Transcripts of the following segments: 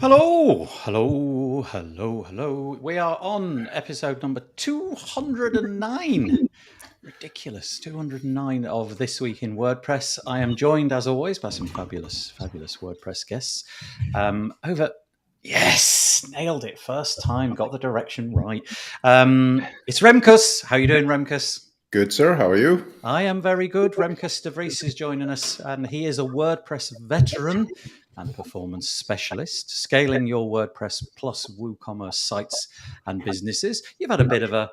Hello, hello, hello, hello. We are on episode number 209. Ridiculous. 209 of This Week in WordPress. I am joined, as always, by some fabulous, fabulous WordPress guests. Yes, nailed it. First time, got the direction right. It's Remkus. How you doing, Remkus? Good, sir. How are you? I am very good. Remkus de Vries is joining us, and he is a WordPress veteran and performance specialist, scaling your WordPress plus WooCommerce sites and businesses. You've had a bit of a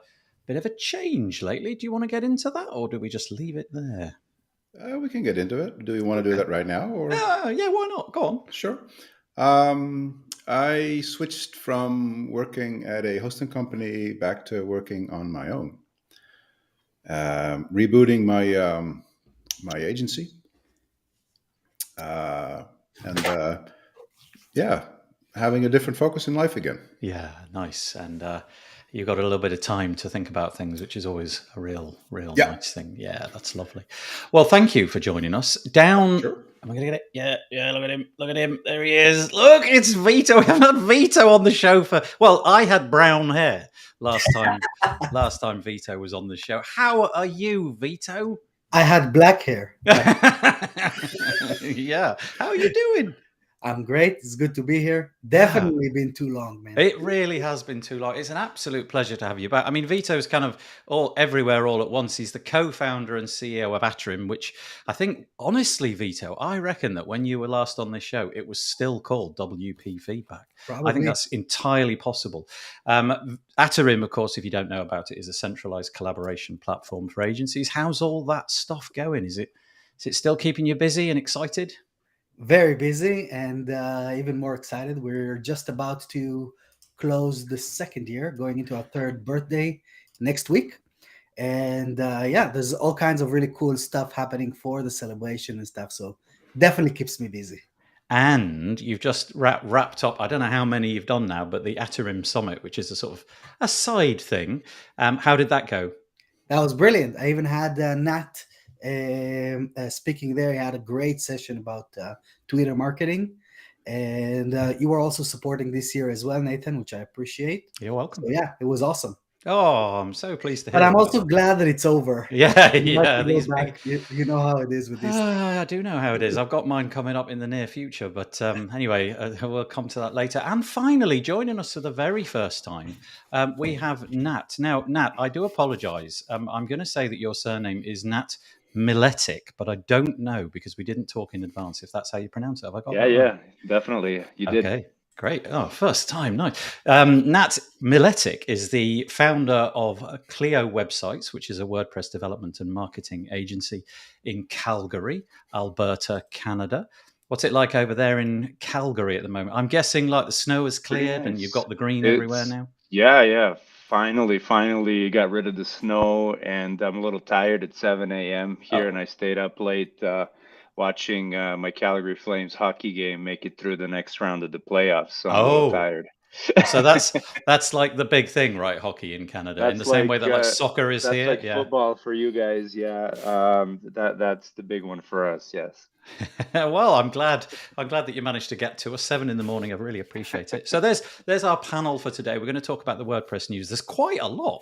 change lately. Do you want to get into that, or do we just leave it there? We can get into it. Do you want to do that right now, or Yeah, why not? Go on. sure? I switched from working at a hosting company back to working on my own, rebooting my agency, and having a different focus in life again. Yeah, nice. And you got a little bit of time to think about things, which is always a real nice thing. Yeah, that's lovely. Well, thank you for joining us. Down. Sure. Am I going to get it? Yeah. Look at him. There he is. Look, it's Vito. We haven't had Vito on the show for. Well, I had brown hair last time. Last time Vito was on the show. How are you, Vito? I had black hair. Yeah. How are you doing? I'm great. It's good to be here. Definitely been too long, man. It really has been too long. It's an absolute pleasure to have you back. I mean, Vito's kind of all everywhere all at once. He's the co-founder and CEO of Atterim, which I think, honestly, Vito, I reckon that when you were last on this show, it was still called WP Feedback. Probably. I think that's entirely possible. Atterim, of course, if you don't know about it, is a centralized collaboration platform for agencies. How's all that stuff going? Is it still keeping you busy and excited? Very busy and even more excited. We're just about to close the second year, going into our third birthday next week. And there's all kinds of really cool stuff happening for the celebration and stuff. So definitely keeps me busy. And you've just wrapped up, I don't know how many you've done now, but the Atterim Summit, which is a sort of a side thing. How did that go? That was brilliant. I even had Nat speaking there. He had a great session about Twitter marketing, and you were also supporting this year as well, Nathan, which I appreciate. You're welcome. So, yeah, it was awesome. Oh, I'm so pleased to hear. But I'm also glad that it's over. Yeah. You know how it is with this. I do know how it is. I've got mine coming up in the near future, but anyway, we'll come to that later. And finally, joining us for the very first time, we have Nat. Now, Nat, I do apologise. I'm going to say that your surname is Nat Miletic, but I don't know because we didn't talk in advance if that's how you pronounce it. Have I got that right? Yeah, definitely. You did. Okay, great. Oh, first time, nice. Nat Miletic is the founder of Clio Websites, which is a WordPress development and marketing agency in Calgary, Alberta, Canada. What's it like over there in Calgary at the moment? I'm guessing like the snow has cleared and you've got the green everywhere now. Yeah. Finally got rid of the snow, and I'm a little tired at 7 a.m. here, and I stayed up late watching my Calgary Flames hockey game make it through the next round of the playoffs. So I'm a little tired. So that's like the big thing, right? Hockey in Canada, That's in the same way that like soccer is that's here. like football for you guys. Yeah, that's the big one for us. Yes. Well, I'm glad that you managed to get to us 7 a.m. I really appreciate it. So there's our panel for today. We're going to talk about the WordPress news. There's quite a lot,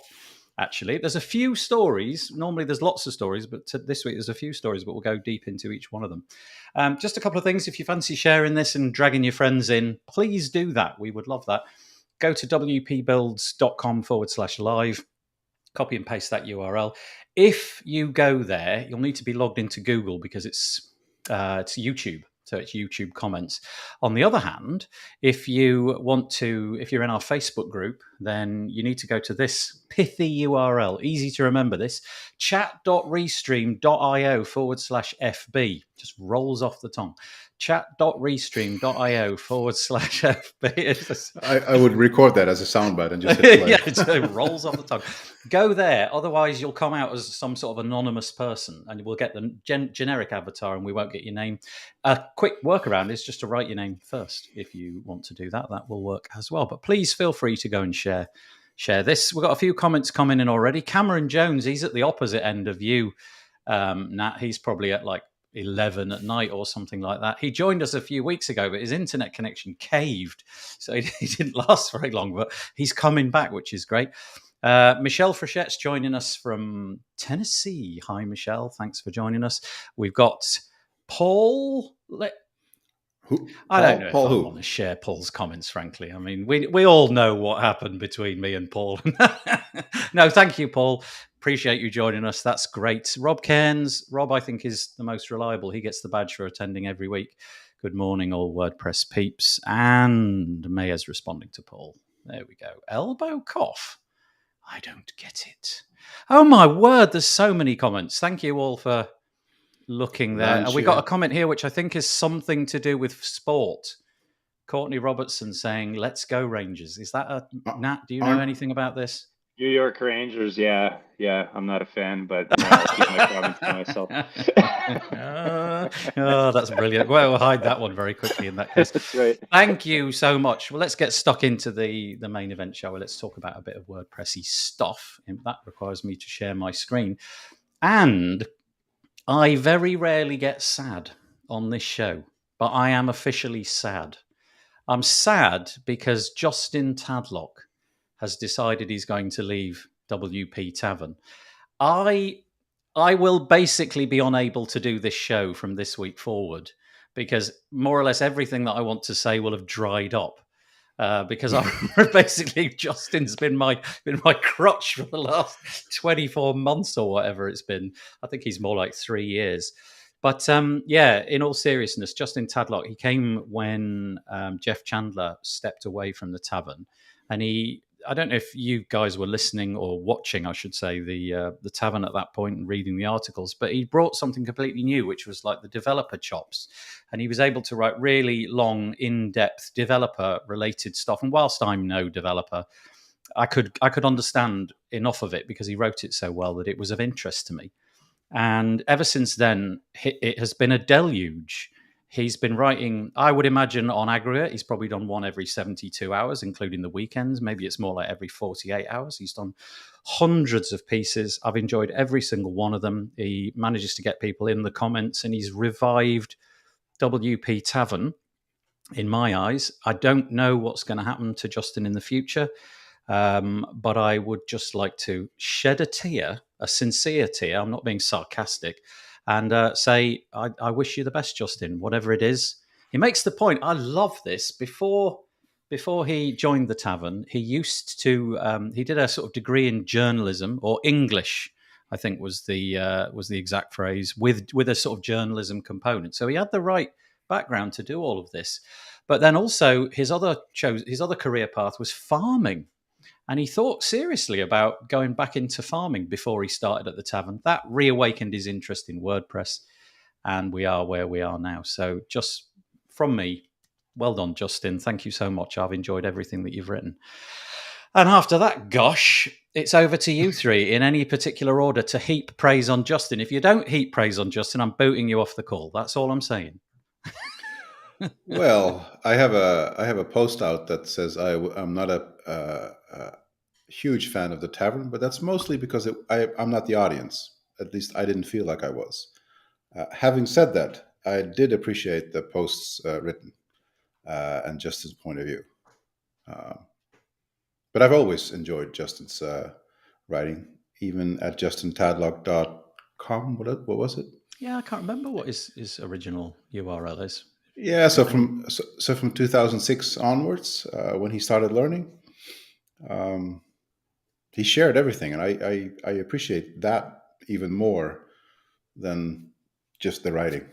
actually. There's a few stories. Normally there's lots of stories, but this week there's a few stories, but we'll go deep into each one of them. Just a couple of things. If you fancy sharing this and dragging your friends in, please do that. We would love that. Go to wpbuilds.com/live. Copy and paste that URL. If you go there, you'll need to be logged into Google because it's YouTube, so it's YouTube comments. On the other hand, if you're in our Facebook group, then you need to go to this pithy URL, easy to remember this, chat.restream.io/FB. Just rolls off the tongue. chat.restream.io/FB. I would record that as a soundbite and just hit play. Yeah, it rolls off the tongue. Go there, otherwise you'll come out as some sort of anonymous person, and we'll get the generic avatar, and we won't get your name. A quick workaround is just to write your name first. If you want to do that, that will work as well. But please feel free to go and share this. We've got a few comments coming in already. Cameron Jones, he's at the opposite end of you, Nat. He's probably at like 11 at night or something like that. He joined us a few weeks ago, but his internet connection caved, so he didn't last very long, but he's coming back, which is great. Michelle Frichette's joining us from Tennessee. Hi, Michelle. Thanks for joining us. We've got Paul. I don't know if I want to share Paul's comments, frankly. I mean, we all know what happened between me and Paul. No, thank you, Paul. Appreciate you joining us. That's great. Rob Cairns. Rob, I think, is the most reliable. He gets the badge for attending every week. Good morning, all WordPress peeps. And Maya's responding to Paul. There we go. Elbow cough. I don't get it. Oh, my word. There's so many comments. Thank you all for looking there. And we got a comment here, which I think is something to do with sport. Courtney Robertson saying, "Let's go Rangers." Is that a Nat? Do you know anything about this? New York Rangers, yeah. I'm not a fan, but I'll keep my comments to myself. Oh, that's brilliant. Well, we'll hide that one very quickly in that case. That's right. Thank you so much. Well, let's get stuck into the main event, shall we? Let's talk about a bit of WordPressy stuff. And that requires me to share my screen. And I very rarely get sad on this show, but I am officially sad. I'm sad because Justin Tadlock has decided he's going to leave WP Tavern. I will basically be unable to do this show from this week forward because more or less everything that I want to say will have dried up. Because basically Justin's been my crutch for the last 24 months or whatever it's been. I think he's more like 3 years. But in all seriousness, Justin Tadlock, he came when Jeff Chandler stepped away from the Tavern, and I don't know if you guys were listening or watching, I should say, the Tavern at that point and reading the articles, but he brought something completely new, which was like the developer chops. And he was able to write really long, in-depth developer-related stuff. And whilst I'm no developer, I could understand enough of it because he wrote it so well that it was of interest to me. And ever since then, it has been a deluge. He's been writing, I would imagine, on aggregate, he's probably done one every 72 hours, including the weekends. Maybe it's more like every 48 hours. He's done hundreds of pieces. I've enjoyed every single one of them. He manages to get people in the comments, and he's revived WP Tavern, in my eyes. I don't know what's going to happen to Justin in the future, but I would just like to shed a tear, a sincere tear. I'm not being sarcastic. And say, I wish you the best, Justin, whatever it is. He makes the point. I love this. Before he joined the Tavern, he used to, he did a sort of degree in journalism or English, I think was the exact phrase, with a sort of journalism component. So he had the right background to do all of this. But then also his other career path was farming. And he thought seriously about going back into farming before he started at the Tavern. That reawakened his interest in WordPress, and we are where we are now. So just from me, well done, Justin. Thank you so much. I've enjoyed everything that you've written. And after that, gosh, it's over to you three in any particular order to heap praise on Justin. If you don't heap praise on Justin, I'm booting you off the call. That's all I'm saying. Well, I have a post out that says I'm not a huge fan of the Tavern, but that's mostly because I'm not the audience. At least I didn't feel like I was. Having said that, I did appreciate the posts written and Justin's point of view. But I've always enjoyed Justin's writing, even at justintadlock.com. What was it? Yeah, I can't remember what his original URL is. Yeah, so from 2006 onwards, when he started learning, he shared everything, and I appreciate that even more than just the writing.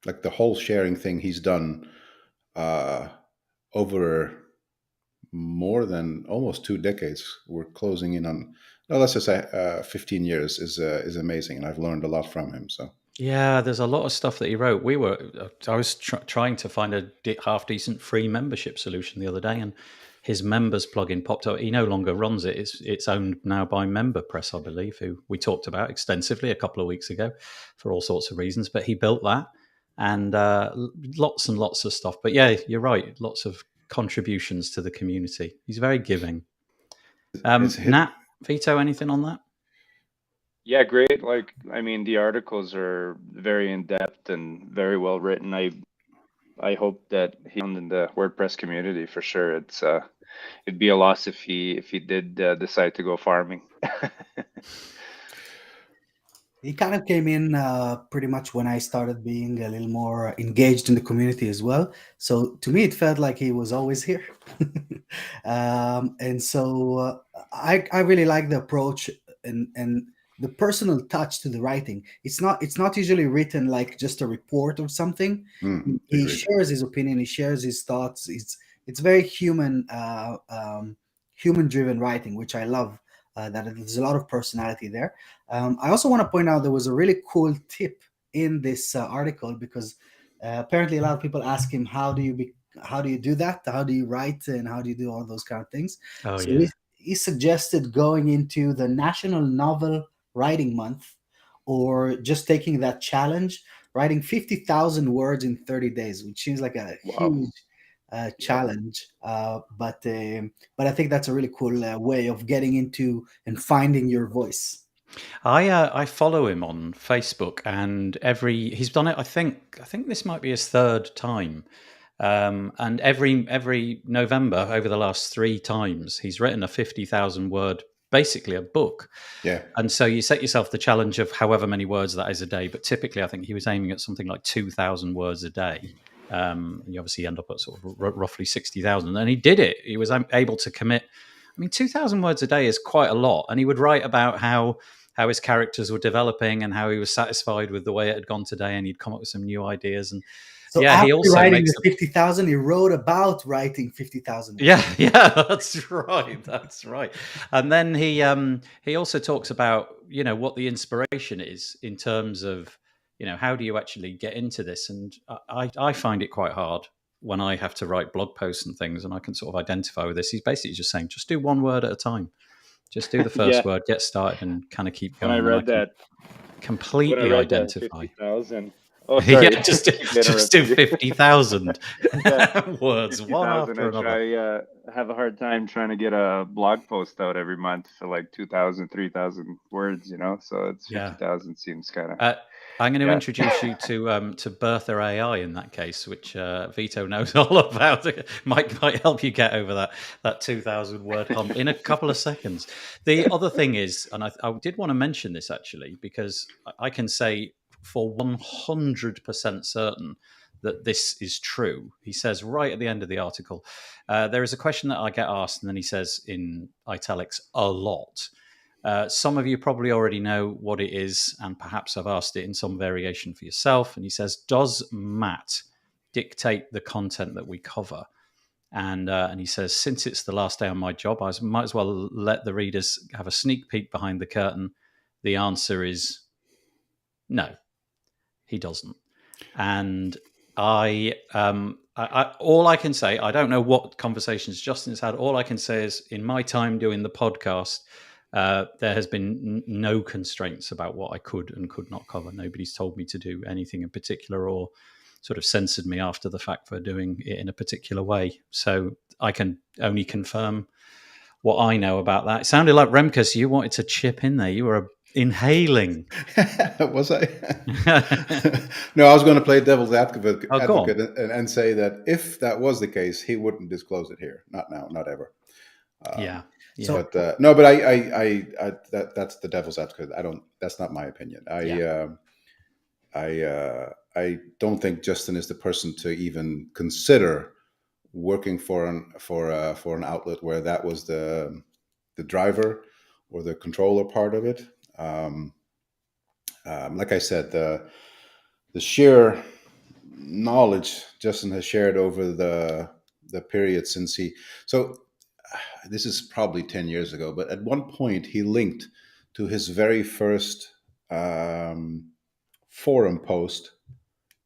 Like the whole sharing thing he's done over more than almost 2 decades. We're closing in on, let's just say 15 years is amazing, and I've learned a lot from him. So. Yeah, there's a lot of stuff that he wrote. I was trying to find a half decent free membership solution the other day, and his members plugin popped up. He no longer runs it. It's owned now by MemberPress, I believe, who we talked about extensively a couple of weeks ago for all sorts of reasons. But he built that, and lots and lots of stuff. But yeah, you're right. Lots of contributions to the community. He's very giving. Nat, Vito, anything on that? Yeah, great. Like, I mean, the articles are very in depth and very well written. I hope that he's found in the WordPress community for sure. It'd be a loss if he did decide to go farming. He kind of came in pretty much when I started being a little more engaged in the community as well. So to me, it felt like he was always here. And so I really like the approach and the personal touch to the writing. It's not usually written like just a report or something. He Agreed. shares his opinion. He shares his thoughts. It's very human driven writing, which I love. That there's a lot of personality there. I also want to point out there was a really cool tip in this article because apparently a lot of people ask him how do you do that? How do you write and how do you do all those kind of things? Oh So yeah. he suggested going into the National Novel Writing Month or just taking that challenge, writing 50,000 words in 30 days, which seems like a Wow. huge Yeah. challenge. But I think that's a really cool way of getting into and finding your voice. I follow him on Facebook, and he's done it. I think this might be his third time, and every November over the last three times, he's written a 50,000 word, basically a book. Yeah. And so you set yourself the challenge of however many words that is a day. But typically, I think he was aiming at something like 2,000 words a day. And you obviously end up at sort of roughly 60,000. And he did it. He was able to commit. I mean, 2,000 words a day is quite a lot. And he would write about how his characters were developing and how he was satisfied with the way it had gone today. And he'd come up with some new ideas. And So yeah, he after also writing makes the 50,000, he wrote about writing 50,000 words. yeah, that's right. That's right. And then he also talks about, what the inspiration is in terms of, how do you actually get into this? And I find it quite hard when I have to write blog posts and things, and I can sort of identify with this. He's basically just saying, just do one word at a time. Just do the Yeah. first word, get started, and kind of keep When I going. And I read can that, completely identify. 50,000. Oh, Yeah, sorry. just do 50,000 Yeah, words, one 50,000. after I another. have a hard time trying to get a blog post out every month for like 2,000, 3,000 words, So it's Yeah. 50,000 seems kind of, I'm going to yeah. introduce you to Bertha AI in that case, which Vito knows all about. It might help you get over that 2,000 word hump in a couple of seconds. The other thing is, and I did want to mention this actually, because I can say for 100% certain that this is true. He says right at the end of the article, there is a question that I get asked, and then he says in italics, a lot. Some of you probably already know what it is, and perhaps have asked it in some variation for yourself. And he says, does Matt dictate the content that we cover? And he says, since it's the last day on my job, I might as well let the readers have a sneak peek behind the curtain. The answer is no, he doesn't. And all I can say, I don't know what conversations Justin's had. All I can say is, in my time doing the podcast, there has been no constraints about what I could and could not cover. Nobody's told me to do anything in particular or sort of censored me after the fact for doing it in a particular way. So I can only confirm what I know about that. It sounded like Remkus, you wanted to chip in there. You were inhaling. Was I? No, I was going to play devil's advocate, Oh, go on. and say that if that was the case, he wouldn't disclose it here. Not now, not ever. Yeah. So But no, but I that's the devil's advocate. I don't. That's not my opinion. I don't think Justin is the person to even consider working for an outlet where that was the driver or the controller part of it. Like I said, the sheer knowledge Justin has shared over the period since this is probably 10 years ago, but at one point he linked to his very first forum post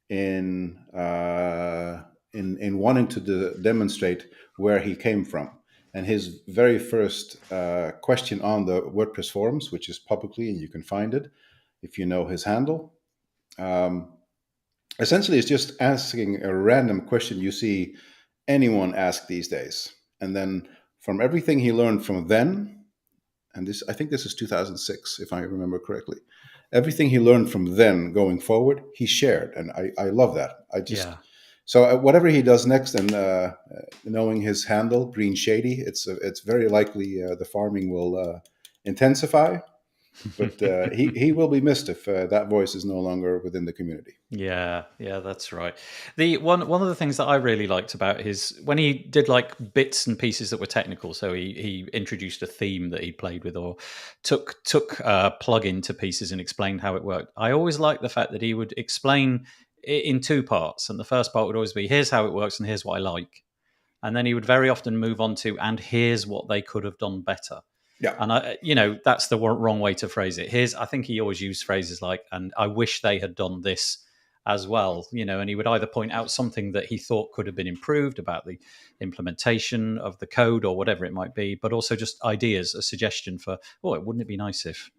in wanting to demonstrate where he came from. And his very first question on the WordPress forums, which is publicly, and you can find it if you know his handle, essentially is just asking a random question you see anyone ask these days. And then from everything he learned from then and I think this is 2006, if I remember correctly. Everything he learned from then going forward, he shared, and I love that. Yeah. So whatever he does next, and knowing his handle, Green Shady, it's very likely the farming will intensify. But he will be missed if that voice is no longer within the community. Yeah, that's right. The one of the things that I really liked about his, when he did like bits and pieces that were technical, so he introduced a theme that he played with, or took a plugin to pieces and explained how it worked. I always liked the fact that he would explain it in two parts, and the first part would always be, here's how it works and here's what I like, and then he would very often move on to, and here's what they could have done better. Yeah. And that's the wrong way to phrase it. I think he always used phrases like, and I wish they had done this as well, and he would either point out something that he thought could have been improved about the implementation of the code or whatever it might be, but also just ideas, a suggestion for, wouldn't it be nice if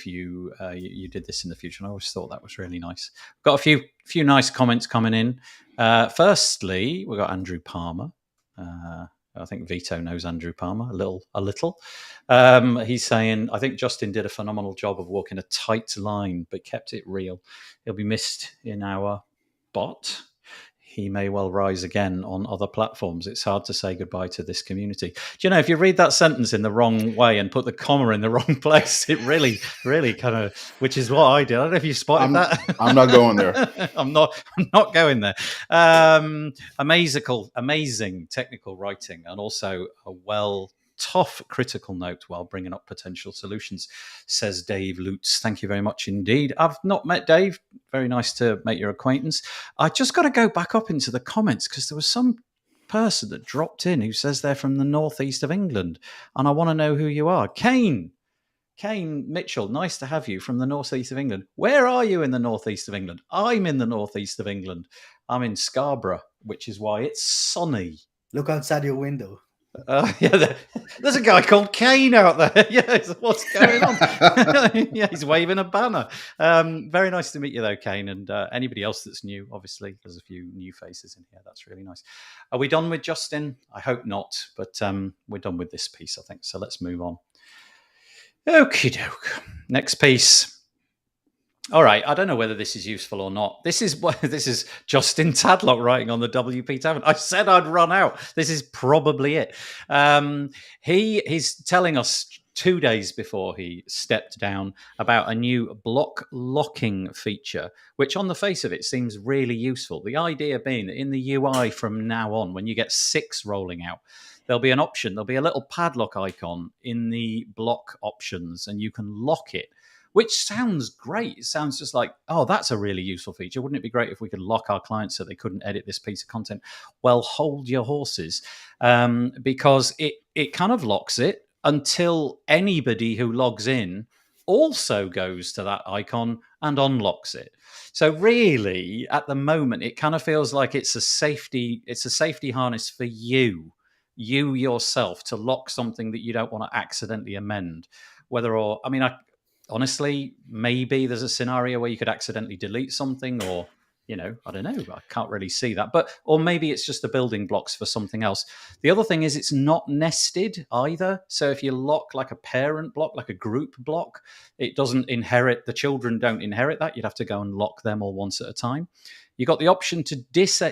you you did this in the future? And I always thought that was really nice. Got a few nice comments coming in. Firstly, we got Andrew Palmer. I think Vito knows Andrew Palmer a little. He's saying, I think Justin did a phenomenal job of walking a tight line, but kept it real. He'll be missed in our bot. He may well rise again on other platforms. It's hard to say goodbye to this community. Do you know, if you read that sentence in the wrong way and put the comma in the wrong place, it really, really kind of, which is what I did. I don't know if you spotted that. I'm not going there. I'm not going there. Amazing technical writing, and also a tough critical note while bringing up potential solutions, says Dave Lutz. Thank you very much indeed. I've not met Dave. Very nice to make your acquaintance. I just got to go back up into the comments because there was some person that dropped in who says they're from the northeast of England, and I want to know who you are. Kane Mitchell, nice to have you from the northeast of England. Where are you in the northeast of England? I'm in the northeast of England. I'm in Scarborough, which is why it's sunny. Look outside your window. There's a guy called Kane out there. What's going on? He's waving a banner. Very nice to meet you, though, Kane, and anybody else that's new. Obviously, there's a few new faces in here. That's really nice. Are we done with Justin? I hope not, but we're done with this piece, I think. So let's move on. Okie doke. Next piece. All right, I don't know whether this is useful or not. This is Justin Tadlock writing on the WP Tavern. I said I'd run out. This is probably it. He's telling us 2 days before he stepped down about a new block locking feature, which on the face of it seems really useful. The idea being that in the UI from now on, when you get 6 rolling out, there'll be an option. There'll be a little padlock icon in the block options, and you can lock it, which sounds great. It sounds just like, that's a really useful feature. Wouldn't it be great if we could lock our clients so they couldn't edit this piece of content? Well, hold your horses, because it kind of locks it until anybody who logs in also goes to that icon and unlocks it. So really, at the moment, it kind of feels like it's a safety harness for you yourself to lock something that you don't want to accidentally amend. Honestly, maybe there's a scenario where you could accidentally delete something, or, I don't know. I can't really see that. Or maybe it's just the building blocks for something else. The other thing is it's not nested either. So if you lock like a parent block, like a group block, it doesn't inherit, the children don't inherit that. You'd have to go and lock them all once at a time. You got the option to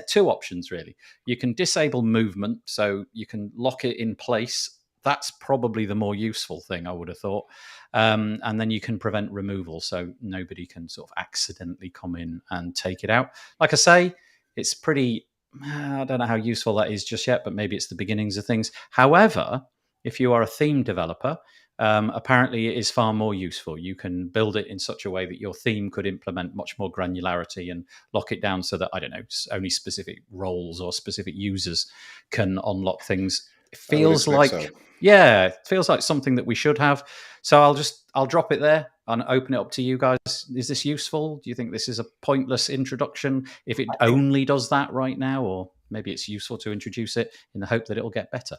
two options, really. You can disable movement, so you can lock it in place. That's probably the more useful thing, I would have thought. And then you can prevent removal, so nobody can sort of accidentally come in and take it out. Like I say, it's pretty, I don't know how useful that is just yet, but maybe it's the beginnings of things. However, if you are a theme developer, apparently it is far more useful. You can build it in such a way that your theme could implement much more granularity and lock it down so that, I don't know, only specific roles or specific users can unlock things. It feels like, it feels like something that we should have. So I'll drop it there and open it up to you guys. Is this useful? Do you think this is a pointless introduction if it only does that right now? Or maybe it's useful to introduce it in the hope that it'll get better?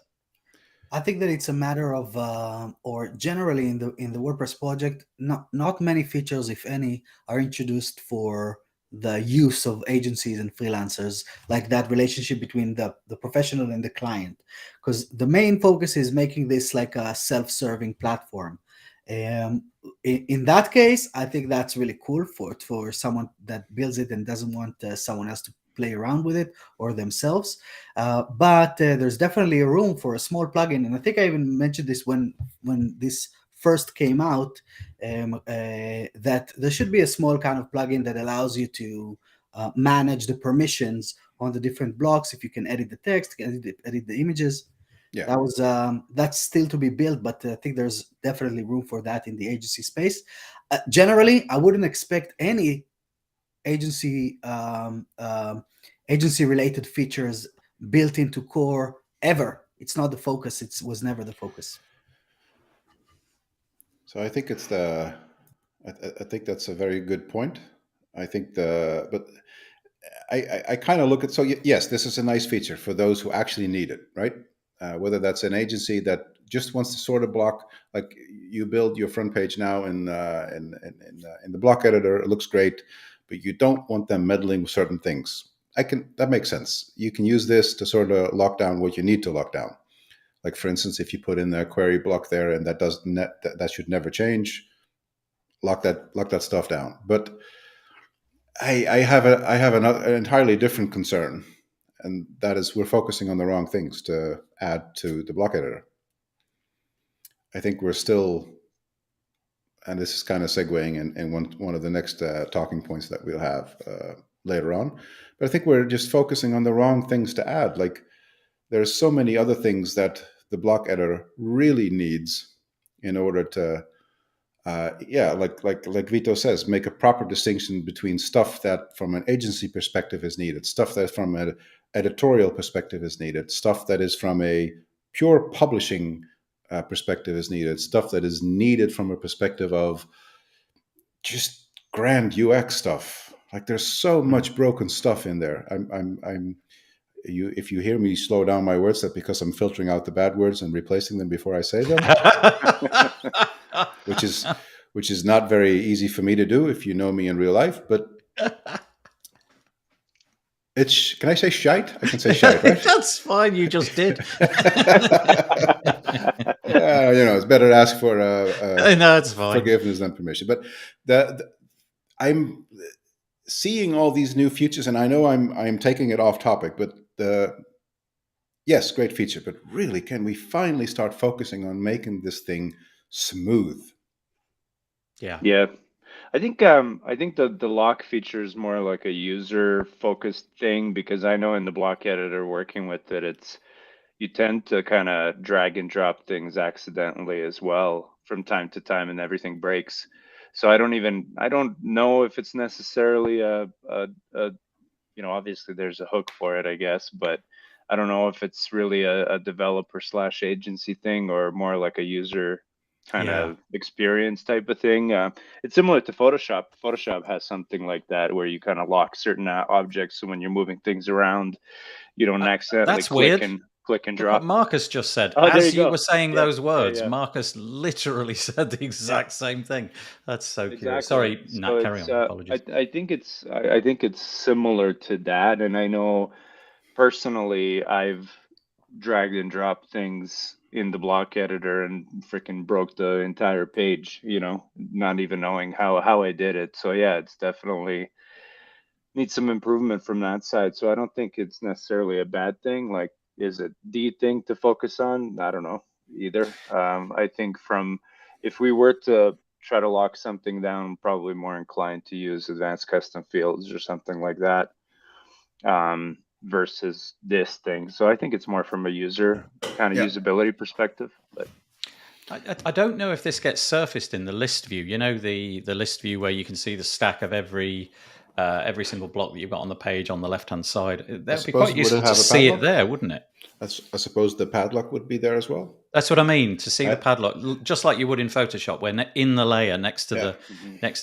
I think that it's a matter of, or generally in the WordPress project, not many features, if any, are introduced for the use of agencies and freelancers, like that relationship between the professional and the client, because the main focus is making this like a self-serving platform. In that case, I think that's really cool for someone that builds it and doesn't want someone else to play around with it or themselves. But there's definitely a room for a small plugin, and I think I even mentioned this when this first came out, that there should be a small kind of plugin that allows you to manage the permissions on the different blocks. If you can edit the text, edit the images. Yeah. That was that's still to be built, but I think there's definitely room for that in the agency space. Generally, I wouldn't expect any agency agency related features built into core ever. It's not the focus. It was never the focus. So I think it's the. I think that's a very good point. I think but I kind of look at, so yes, this is a nice feature for those who actually need it, right? Whether that's an agency that just wants to sort a block, like you build your front page now in the block editor, it looks great, but you don't want them meddling with certain things. That makes sense. You can use this to sort of lock down what you need to lock down. Like for instance, if you put in a query block there and that should never change, lock that stuff down. But I have an entirely different concern, and that is we're focusing on the wrong things to add to the block editor. I think we're still, and this is kind of segueing in one of the next talking points that we'll have later on, but I think we're just focusing on the wrong things to add. Like there's so many other things that the block editor really needs in order to like Vito says, make a proper distinction between stuff that from an agency perspective is needed, stuff that from an editorial perspective is needed, stuff that is from a pure publishing perspective is needed, stuff that is needed from a perspective of just grand UX stuff. Like there's so much broken stuff in there. If you hear me slow down my words, that's because I'm filtering out the bad words and replacing them before I say them. which is not very easy for me to do if you know me in real life, but can I say shite? I can say shite, right? That's fine. You just did. It's better to ask for no, it's fine. Forgiveness than permission. But I'm seeing all these new features, and I know I'm taking it off topic, but yes, great feature, but really, can we finally start focusing on making this thing smooth? Yeah. I think the lock feature is more like a user focused thing, because I know in the block editor working with it, you tend to kind of drag and drop things accidentally as well from time to time, and everything breaks. So I don't know if it's necessarily obviously there's a hook for it, I guess, but I don't know if it's really a developer / agency thing or more like a user kind of experience type of thing. It's similar to Photoshop. Photoshop has something like that where you kind of lock certain objects, so when you're moving things around, you don't accidentally click and drop. What Marcus just said. Oh, as you were saying those words, yeah. Marcus literally said the exact same thing. That's so curious. Exactly. Sorry, Nat, carry on. Apologies. I think it's similar to that, and I know personally I've dragged and dropped things in the block editor and freaking broke the entire page, not even knowing how I did it. So yeah, it's definitely needs some improvement from that side. So I don't think it's necessarily a bad thing. Like, is it the thing to focus on? I don't know either. I think if we were to try to lock something down, I'm probably more inclined to use advanced custom fields or something like that. Versus this thing. So I think it's more from a user kind of usability perspective. But I don't know if this gets surfaced in the list view. The list view where you can see the stack of every single block that you've got on the page on the left-hand side. That'd be quite useful to see it there, wouldn't it? I suppose the padlock would be there as well. That's what I mean, to see the padlock, just like you would in Photoshop, where in the layer next to the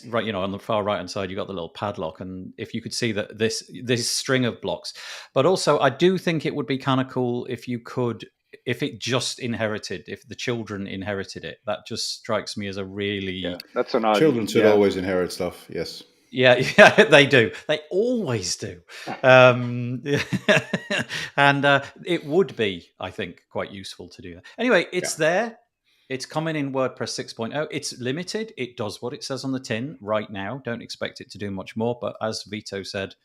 right, on the far right-hand side, you've got the little padlock. And if you could see that this string of blocks, but also I do think it would be kind of cool if it just inherited, if the children inherited it. That just strikes me as a really... that's an odd... Children should always inherit stuff, yes. Yeah, they do. They always do. And it would be, I think, quite useful to do that. Anyway, it's there. It's coming in WordPress 6.0. It's limited. It does what it says on the tin right now. Don't expect it to do much more. But as Vito said,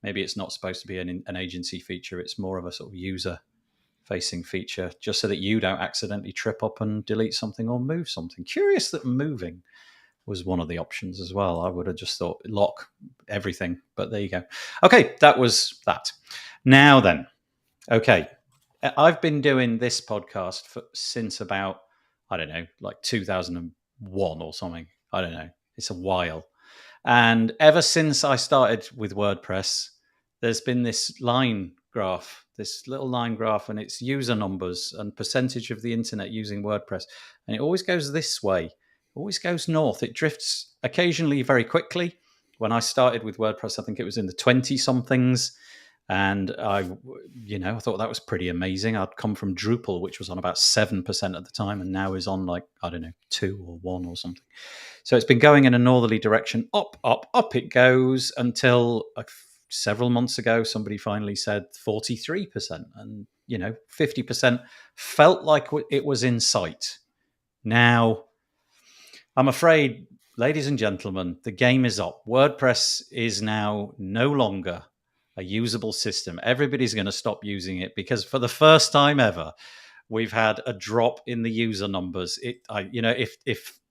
maybe it's not supposed to be an agency feature. It's more of a sort of user-facing feature, just so that you don't accidentally trip up and delete something or move something. Curious that moving was one of the options as well. I would have just thought lock everything, but there you go. Okay, that was that. Now then, okay, I've been doing this podcast since about, I don't know, like 2001 or something. I don't know. It's a while. And ever since I started with WordPress, there's been this line graph, this little line graph, and it's user numbers and percentage of the internet using WordPress. And it always goes this way, always goes north. It drifts occasionally very quickly. When I started with WordPress, I think it was in the 20 somethings. And I thought that was pretty amazing. I'd come from Drupal, which was on about 7% at the time, and now is on like, I don't know, 2 or 1 or something. So it's been going in a northerly direction, up, up, up it goes until several months ago, somebody finally said 43%. And, 50% felt like it was in sight. Now, I'm afraid, ladies and gentlemen, the game is up. WordPress is now no longer a usable system. Everybody's going to stop using it because for the first time ever, we've had a drop in the user numbers. If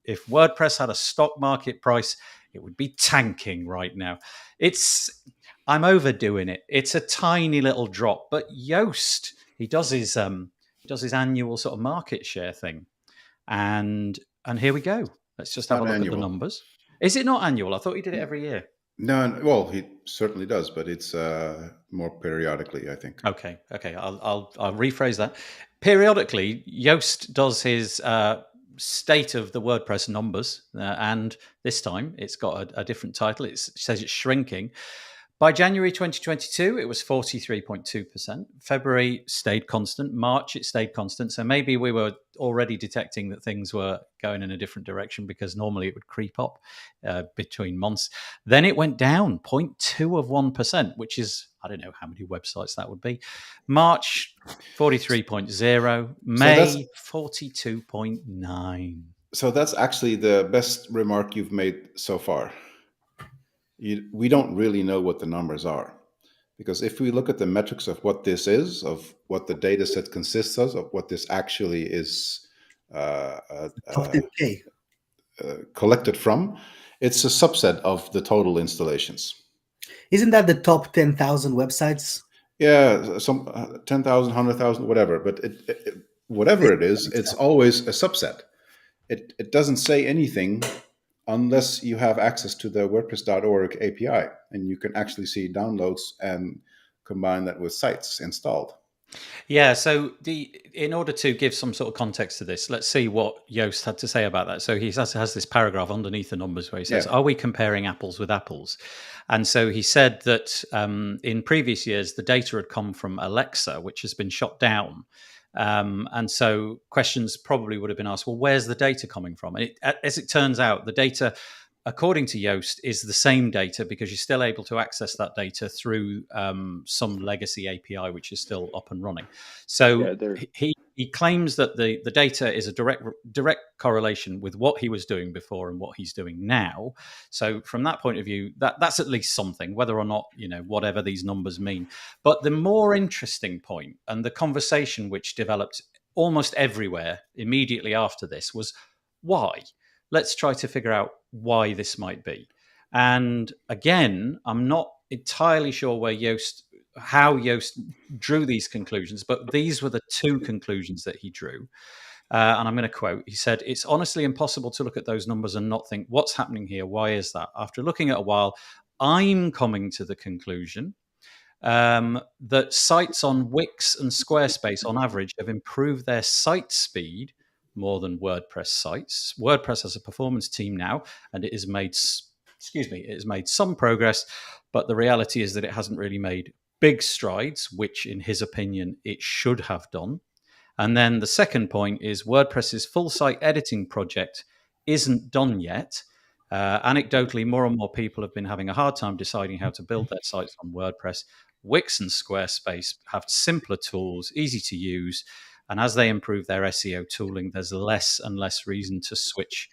WordPress had a stock market price, it would be tanking right now. I'm overdoing it. It's a tiny little drop, but Yoast, he does his annual sort of market share thing, and here we go. Let's just have a look at the numbers. Is it not annual? I thought he did it every year. No, well, he certainly does, but it's more periodically, I think. Okay. I'll rephrase that. Periodically, Yoast does his state of the WordPress numbers, and this time it's got a different title. It says it's shrinking. By January 2022, it was 43.2%. February stayed constant. March, it stayed constant. So maybe we were already detecting that things were going in a different direction because normally it would creep up between months. Then it went down 0.2%, which is, I don't know how many websites that would be. March, 43.0. May, 42.9. So that's actually the best remark you've made so far. We don't really know what the numbers are, because if we look at the metrics of what this is, of what the data set consists of what this actually is collected from, it's a subset of the total installations. Isn't that the top 10,000 websites? Yeah, some 10,000, 100,000, whatever. But whatever it is, it's always a subset. It doesn't say anything unless you have access to the WordPress.org API, and you can actually see downloads and combine that with sites installed. Yeah, so in order to give some sort of context to this, let's see what Yoast had to say about that. So he has this paragraph underneath the numbers where he says, Are we comparing apples with apples? And so he said that in previous years, the data had come from Alexa, which has been shut down. And so questions probably would have been asked, well, where's the data coming from? And as it turns out, the data, according to Yoast, is the same data because you're still able to access that data through some legacy API, which is still up and running. So he claims that the data is a direct correlation with what he was doing before and what he's doing now. So from that point of view, that's at least something, whether or not, whatever these numbers mean. But the more interesting point, and the conversation which developed almost everywhere immediately after this, was why? Let's try to figure out why this might be. And again, I'm not entirely sure how Yoast drew these conclusions, but these were the two conclusions that he drew. And I'm going to quote. He said, "It's honestly impossible to look at those numbers and not think, what's happening here? Why is that? After looking at a while, I'm coming to the conclusion that sites on Wix and Squarespace on average have improved their site speed more than WordPress sites. WordPress has a performance team now, and it has made some progress, but the reality is that it hasn't really made big strides, which in his opinion, it should have done. And then the second point is WordPress's full site editing project isn't done yet. Anecdotally, more and more people have been having a hard time deciding how to build their sites on WordPress. Wix and Squarespace have simpler tools, easy to use, and as they improve their SEO tooling, there's less and less reason to switch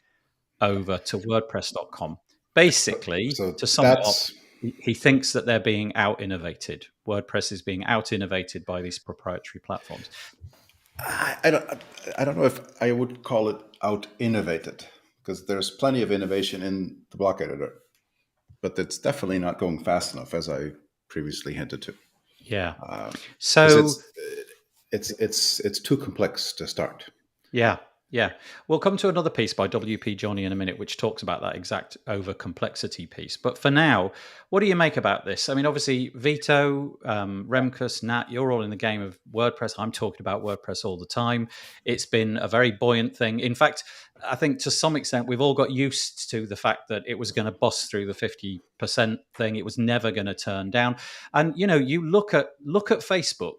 over to WordPress.com. Basically, So to sum it up, that's he thinks that they're being out innovated. WordPress is being out innovated by these proprietary platforms. I don't know if I would call it out innovated, because there's plenty of innovation in the block editor, but it's definitely not going fast enough, as I previously hinted to. Yeah. 'Cause So it's too complex to start. yeah. We'll come to another piece by WP Johnny in a minute, which talks about that exact over complexity piece. But for now, what do you make about this? I mean, obviously, Vito, Remkus, Nat, you're all in the game of WordPress. I'm talking about WordPress all the time. It's been a very buoyant thing. In fact, I think to some extent, we've all got used to the fact that it was going to bust through the 50% thing. It was never going to turn down. And, you know, you look at Facebook,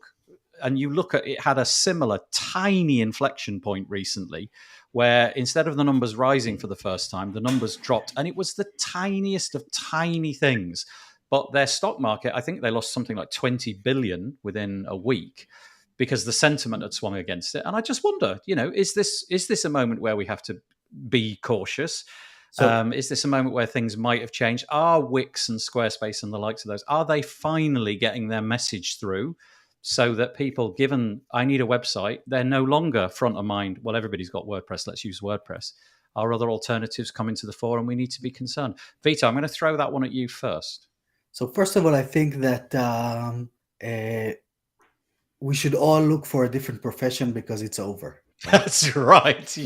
and you look at it, had a similar tiny inflection point recently where instead of the numbers rising for the first time, the numbers dropped, and it was the tiniest of tiny things. But their stock market, I think they lost something like 20 billion within a week because the sentiment had swung against it. And I just wonder, you know, is this a moment where we have to be cautious? Is this a moment where things might have changed? Are Wix and Squarespace and the likes of those, are they finally getting their message through? So that people, given I need a website, they're no longer front of mind. Well, everybody's got WordPress. Let's use WordPress. Are other alternatives coming to the fore, and we need to be concerned? Vito, I'm going to throw that one at you first. So first of all, I think that we should all look for a different profession because it's over. Right? That's right.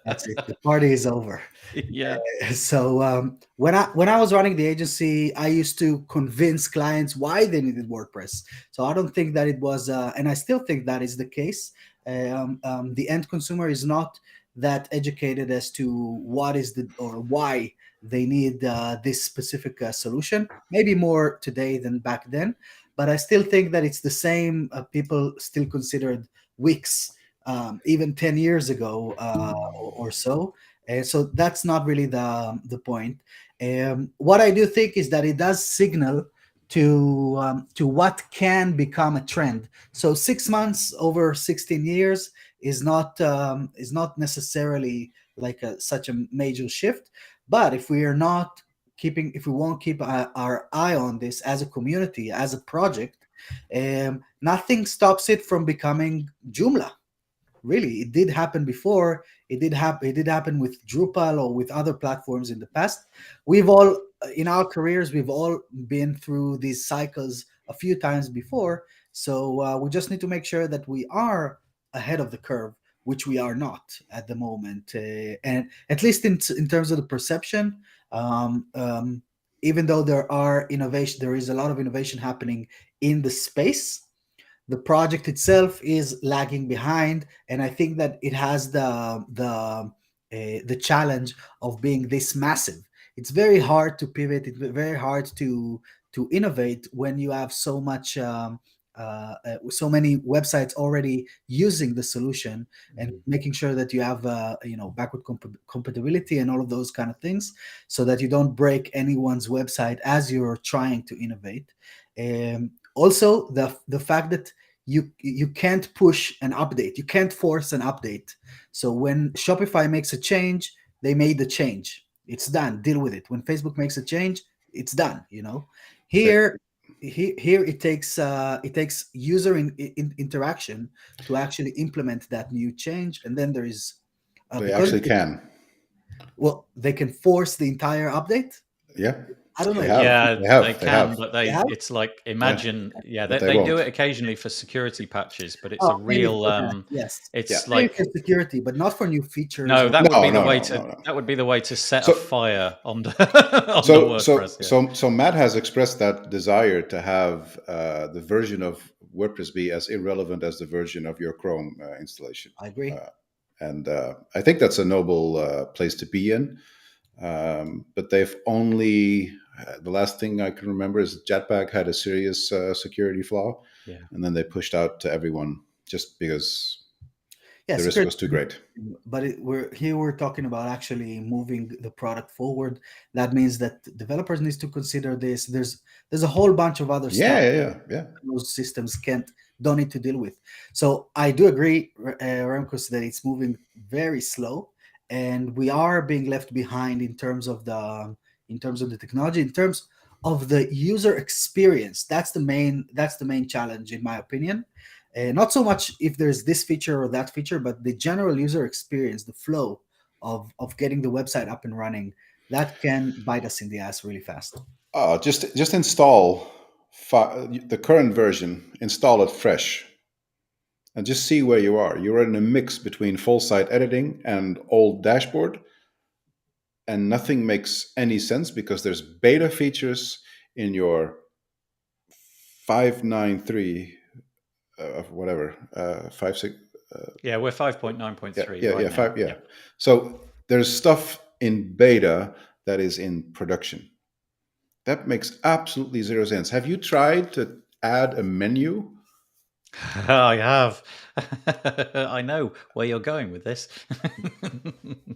That's it. The party is over. Yeah. So when I was running the agency, I used to convince clients why they needed WordPress. So I don't think that it was, and I still think that is the case. The end consumer is not that educated as to what is or why they need this specific solution. Maybe more today than back then, but I still think that it's the same. People still considered Wix even 10 years ago or so. So that's not really the point. What I do think is that it does signal to what can become a trend. So 6 months over 16 years is not necessarily like such a major shift. But if we won't keep our eye on this as a community, as a project, nothing stops it from becoming Joomla. Really, it did happen before. It did happen with Drupal or with other platforms in the past. We've all, in our careers, we've all been through these cycles a few times before. So we just need to make sure that we are ahead of the curve, which we are not at the moment. And at least in terms of the perception, even though there is a lot of innovation happening in the space. The project itself is lagging behind, and I think that it has the challenge of being this massive. It's very hard to pivot. It's very hard to innovate when you have so much, so many websites already using the solution, and making sure that you have backward compatibility and all of those kind of things, so that you don't break anyone's website as you're trying to innovate. Also, the fact that you can't push an update, you can't force an update. So when Shopify makes a change, they made the change. It's done. Deal with it. When Facebook makes a change, it's done. Here it takes user interaction to actually implement that new change, and then there is. They actually can. Well, they can force the entire update. Yeah. I don't know. They can, but it's like, imagine, they do it occasionally for security patches, but it's a real, it's like for security, but not for new features. No, that would be the way to set a fire on WordPress. So Matt has expressed that desire to have the version of WordPress be as irrelevant as the version of your Chrome installation. I agree. And I think that's a noble place to be in. But they've only, the last thing I can remember is Jetpack had a serious security flaw, and then they pushed out to everyone just because Yeah, The risk security, was too great. but we're talking about actually moving the product forward. That means that developers need to consider this. There's a whole bunch of other stuff Yeah. those systems don't need to deal with. So I do agree, Remkus, that it's moving very slow, and we are being left behind in terms of the technology, in terms of the user experience. That's the main challenge, in my opinion. Not so much if there's this feature or that feature, but the general user experience, the flow of getting the website up and running, that can bite us in the ass really fast. Just install the current version, install it fresh, and just see where you are. You're in a mix between full site editing and old dashboard, and nothing makes any sense because there's beta features in your 593 whatever 56 Yeah, we're 5.9.3 yeah right now. 5 yeah. So there's stuff in beta that is in production. That makes absolutely zero sense. Have you tried to add a menu? I have. I know where you're going with this.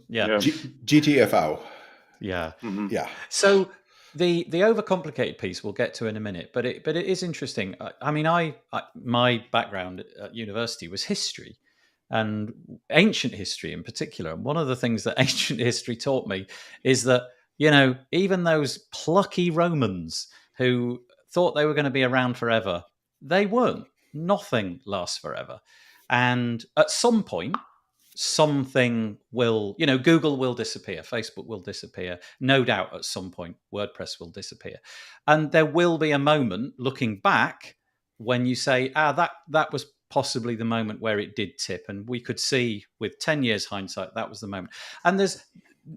Yeah. GTFO. Yeah. Mhm. Yeah. So the overcomplicated piece we'll get to in a minute, but it is interesting. I mean, my background at university was history, and ancient history in particular. And one of the things that ancient history taught me is that, even those plucky Romans who thought they were going to be around forever, they weren't. Nothing lasts forever. And at some point, something will, Google will disappear, Facebook will disappear. No doubt at some point, WordPress will disappear. And there will be a moment looking back when you say, that was possibly the moment where it did tip. And we could see with 10 years hindsight, that was the moment. And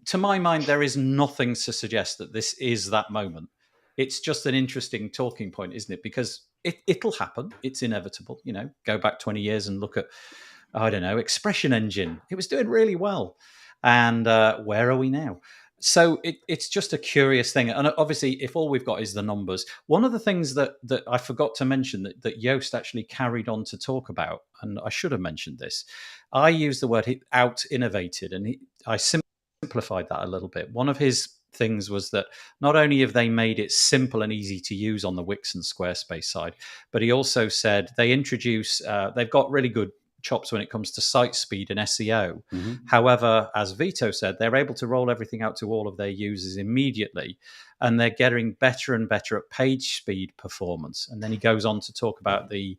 to my mind, there is nothing to suggest that this is that moment. It's just an interesting talking point, isn't it? Because it'll happen. It's inevitable. Go back 20 years and look at, I don't know, Expression Engine. It was doing really well. And where are we now? So it's just a curious thing. And obviously, if all we've got is the numbers, one of the things that I forgot to mention that Yoast actually carried on to talk about, and I should have mentioned this, I used the word out-innovated, and I simplified that a little bit. One of his things was that not only have they made it simple and easy to use on the Wix and Squarespace side, but he also said they've got really good chops when it comes to site speed and SEO. Mm-hmm. However, as Vito said, they're able to roll everything out to all of their users immediately, and they're getting better and better at page speed performance. And then he goes on to talk about the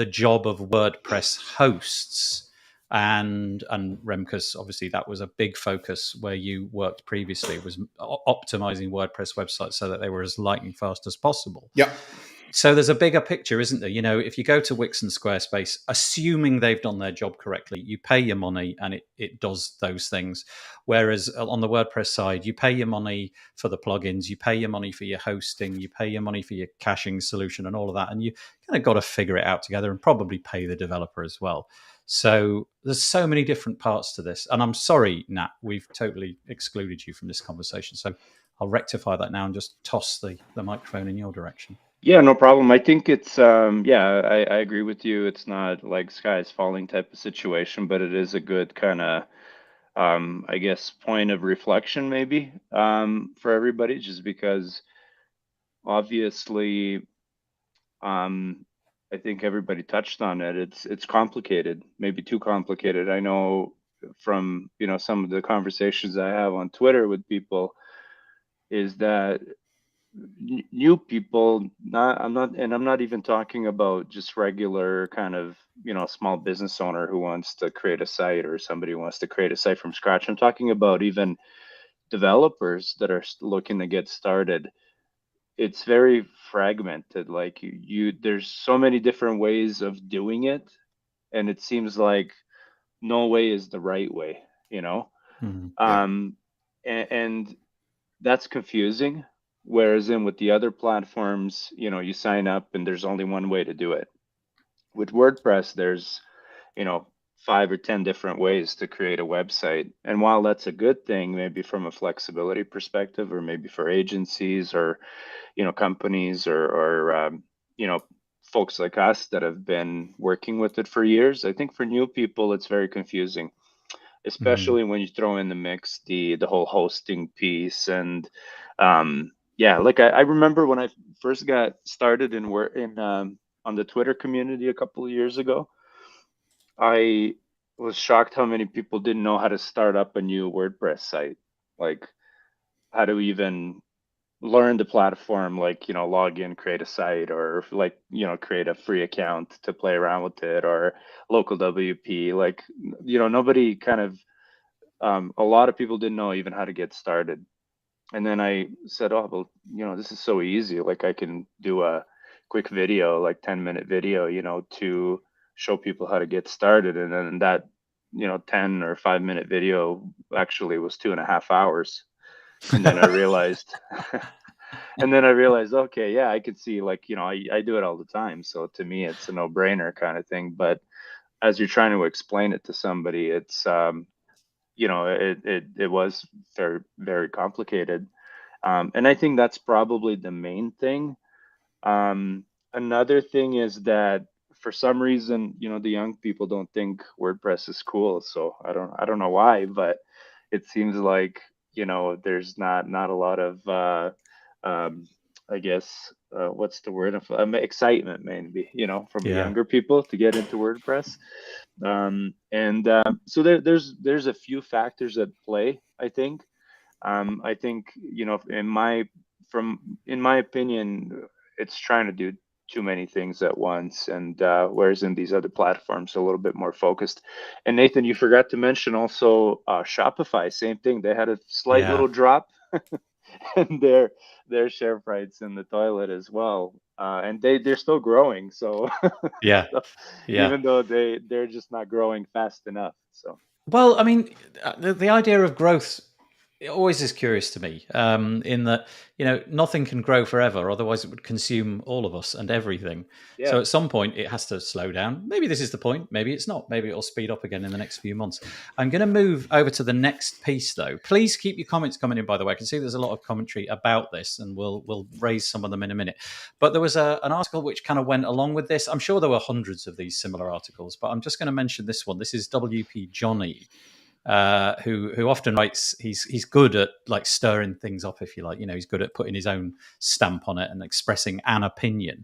job of WordPress hosts. And Remkus, obviously, that was a big focus where you worked previously, was optimizing WordPress websites so that they were as lightning fast as possible. Yeah. So there's a bigger picture, isn't there? If you go to Wix and Squarespace, assuming they've done their job correctly, you pay your money and it does those things. Whereas on the WordPress side, you pay your money for the plugins, you pay your money for your hosting, you pay your money for your caching solution and all of that. And you kind of got to figure it out together and probably pay the developer as well. So there's so many different parts to this. And I'm sorry, Nat, we've totally excluded you from this conversation. So I'll rectify that now and just toss the microphone in your direction. Yeah, no problem. I think it's I agree with you. It's not like sky is falling type of situation, but it is a good kind of I guess point of reflection maybe for everybody, just because obviously I think everybody touched on it. It's complicated, maybe too complicated. I know from some of the conversations I have on Twitter with people is that new people, I'm not even talking about just regular kind of small business owner who wants to create a site or somebody who wants to create a site from scratch. I'm talking about even developers that are looking to get started. It's very fragmented. Like there's so many different ways of doing it, and it seems like no way is the right way, Yeah. And that's confusing. Whereas with the other platforms, you sign up and there's only one way to do it. With WordPress, there's, 5 or 10 different ways to create a website. And while that's a good thing, maybe from a flexibility perspective, or maybe for agencies or, companies or folks like us that have been working with it for years. I think for new people, it's very confusing, especially when you throw in the mix the whole hosting piece. And yeah, like I remember when I first got started in on the Twitter community a couple of years ago, I was shocked how many people didn't know how to start up a new WordPress site, like how to even learn the platform, like, log in, create a site, or like, create a free account to play around with it, or local WP. Like, nobody kind of, a lot of people didn't know even how to get started. And then I said, oh, well, this is so easy. Like, I can do a quick video, like 10-minute video, to show people how to get started. And then that, 10 or 5-minute video actually was 2.5 hours. And then I realized, okay, yeah, I could see, like, I do it all the time. So to me, it's a no-brainer kind of thing. But as you're trying to explain it to somebody, it's, it was very, very complicated. And I think that's probably the main thing. Another thing is that for some reason, the young people don't think WordPress is cool. So I don't know why, but it seems like, there's not a lot of, I guess, what's the word of excitement, maybe, from the younger people to get into WordPress. So there's a few factors at play, I think. I think, in my opinion, it's trying to do too many things at once, and whereas in these other platforms, a little bit more focused. And Nathan, you forgot to mention also Shopify. Same thing. They had a slight little drop, and their share price in the toilet as well. And they're still growing. So Yeah. even though they're just not growing fast enough. So. Well, I mean, the idea of growth, it always is curious to me, in that, nothing can grow forever, otherwise it would consume all of us and everything. Yeah. So at some point it has to slow down. Maybe this is the point, maybe it's not. Maybe it'll speed up again in the next few months. I'm going to move over to the next piece, though. Please keep your comments coming in, by the way. I can see there's a lot of commentary about this, and we'll raise some of them in a minute. But there was an article which kind of went along with this. I'm sure there were hundreds of these similar articles, but I'm just going to mention this one. This is WP Johnny, who often writes. He's good at, like, stirring things up, if you like. He's good at putting his own stamp on it and expressing an opinion.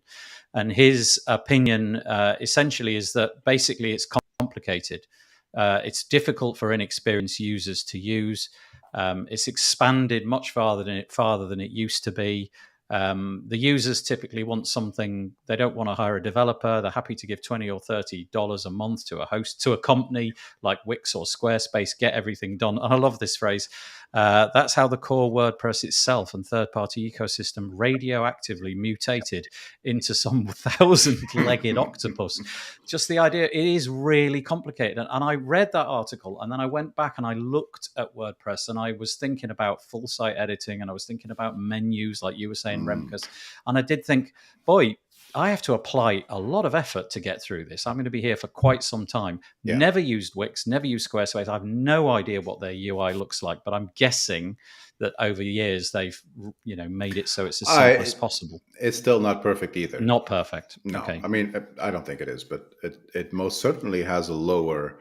And his opinion essentially is that basically it's complicated. It's difficult for inexperienced users to use. It's expanded much farther than it used to be. The users typically want something. They don't want to hire a developer. They're happy to give $20 or $30 a month to a host, to a company like Wix or Squarespace, get everything done. And I love this phrase. That's how the core WordPress itself and third-party ecosystem radioactively mutated into some 1,000-legged octopus. Just the idea, it is really complicated. And I read that article, and then I went back and I looked at WordPress, and I was thinking about full site editing, and I was thinking about menus, like you were saying, Remkus. And I did think, boy, I have to apply a lot of effort to get through this. I'm going to be here for quite some time. Yeah. Never used Wix, never used Squarespace. I have no idea what their UI looks like, but I'm guessing that over years they've, made it so it's as simple as possible. It's still not perfect either. Not perfect. No, okay. I mean, I don't think it is, but it most certainly has a lower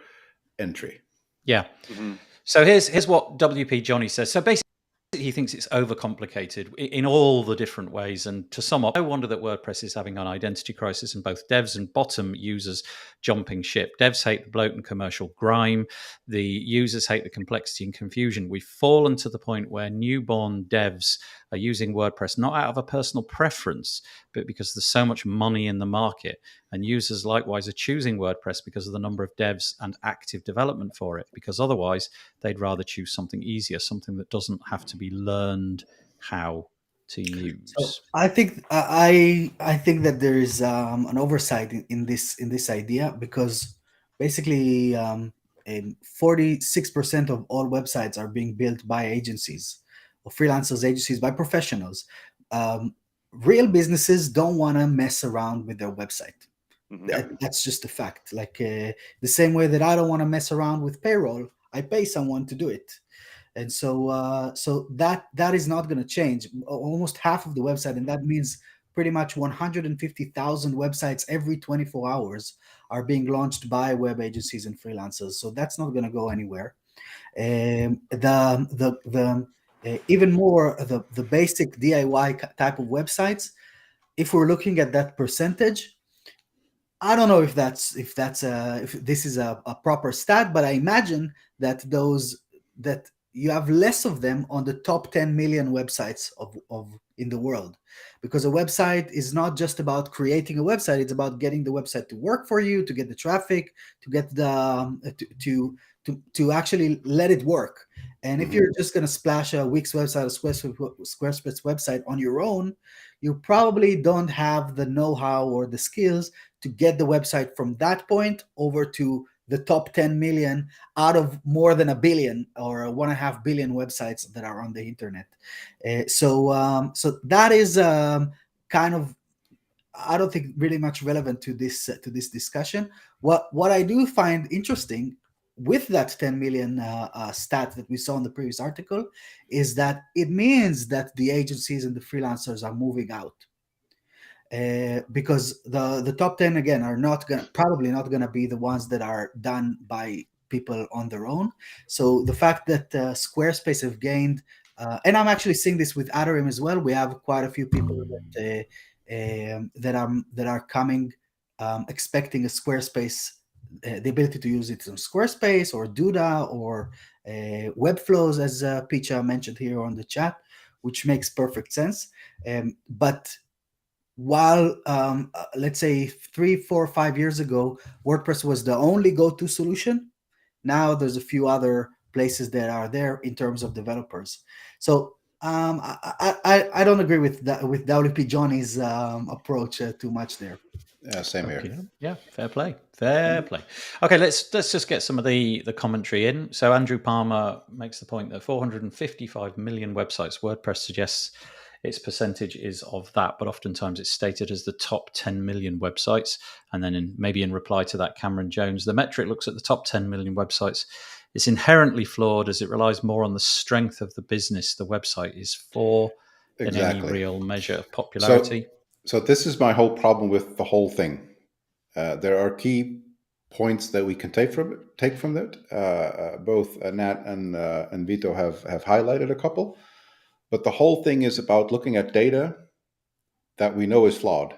entry. Yeah. Mm-hmm. So here's what WP Johnny says. So basically, he thinks it's overcomplicated in all the different ways. And to sum up, no wonder that WordPress is having an identity crisis, and both devs and bottom users jumping ship. Devs hate the bloat and commercial grime. The users hate the complexity and confusion. We've fallen to the point where newborn devs are using WordPress not out of a personal preference, but because there's so much money in the market. And users likewise are choosing WordPress because of the number of devs and active development for it, because otherwise they'd rather choose something easier, something that doesn't have to be learned how to use. So I think that there is an oversight in this idea, because basically 46% of all websites are being built by agencies, or freelancers, agencies, by professionals. Real businesses don't want to mess around with their website. That's just a fact. Like the same way that I don't want to mess around with payroll, I pay someone to do it. And so that is not going to change. Almost half of the website, and that means pretty much 150,000 websites every 24 hours are being launched by web agencies and freelancers. So that's not going to go anywhere. Even more the basic DIY type of websites, if we're looking at that percentage, I don't know if this is a proper stat, but I imagine that you have less of them on the top 10 million websites of in the world, because a website is not just about creating a website; it's about getting the website to work for you, to get the traffic, to get the to actually let it work. And if you're just going to splash a Wix website, a Squarespace website on your own, you probably don't have the know-how or the skills to get the website from that point over to the top 10 million out of more than a billion or 1.5 billion websites that are on the internet. So that is kind of, I don't think, really much relevant to this discussion. What I do find interesting with that 10 million stat that we saw in the previous article is that it means that the agencies and the freelancers are moving out. Because the top 10 again are probably not gonna be the ones that are done by people on their own. So the fact that Squarespace have gained, and I'm actually seeing this with Adarim as well. We have quite a few people that are coming, expecting a Squarespace, the ability to use it on Squarespace or Duda or Webflows, as Picha mentioned here on the chat, which makes perfect sense. But while let's say 3, 4, 5 years ago, WordPress was the only go-to solution, now there's a few other places that are there in terms of developers. So I don't agree with WP Johnny's approach too much there. Yeah, same here. Okay. Yeah, fair play. Okay, let's just get some of the commentary in. So Andrew Palmer makes the point that 455 million websites, WordPress suggests its percentage is of that, but oftentimes it's stated as the top 10 million websites. And then maybe in reply to that, Cameron Jones, the metric looks at the top 10 million websites. It's inherently flawed as it relies more on the strength of the business the website is for than any real measure of popularity. So this is my whole problem with the whole thing. There are key points that we can take from it. Both Nat and Vito have highlighted a couple. But the whole thing is about looking at data that we know is flawed.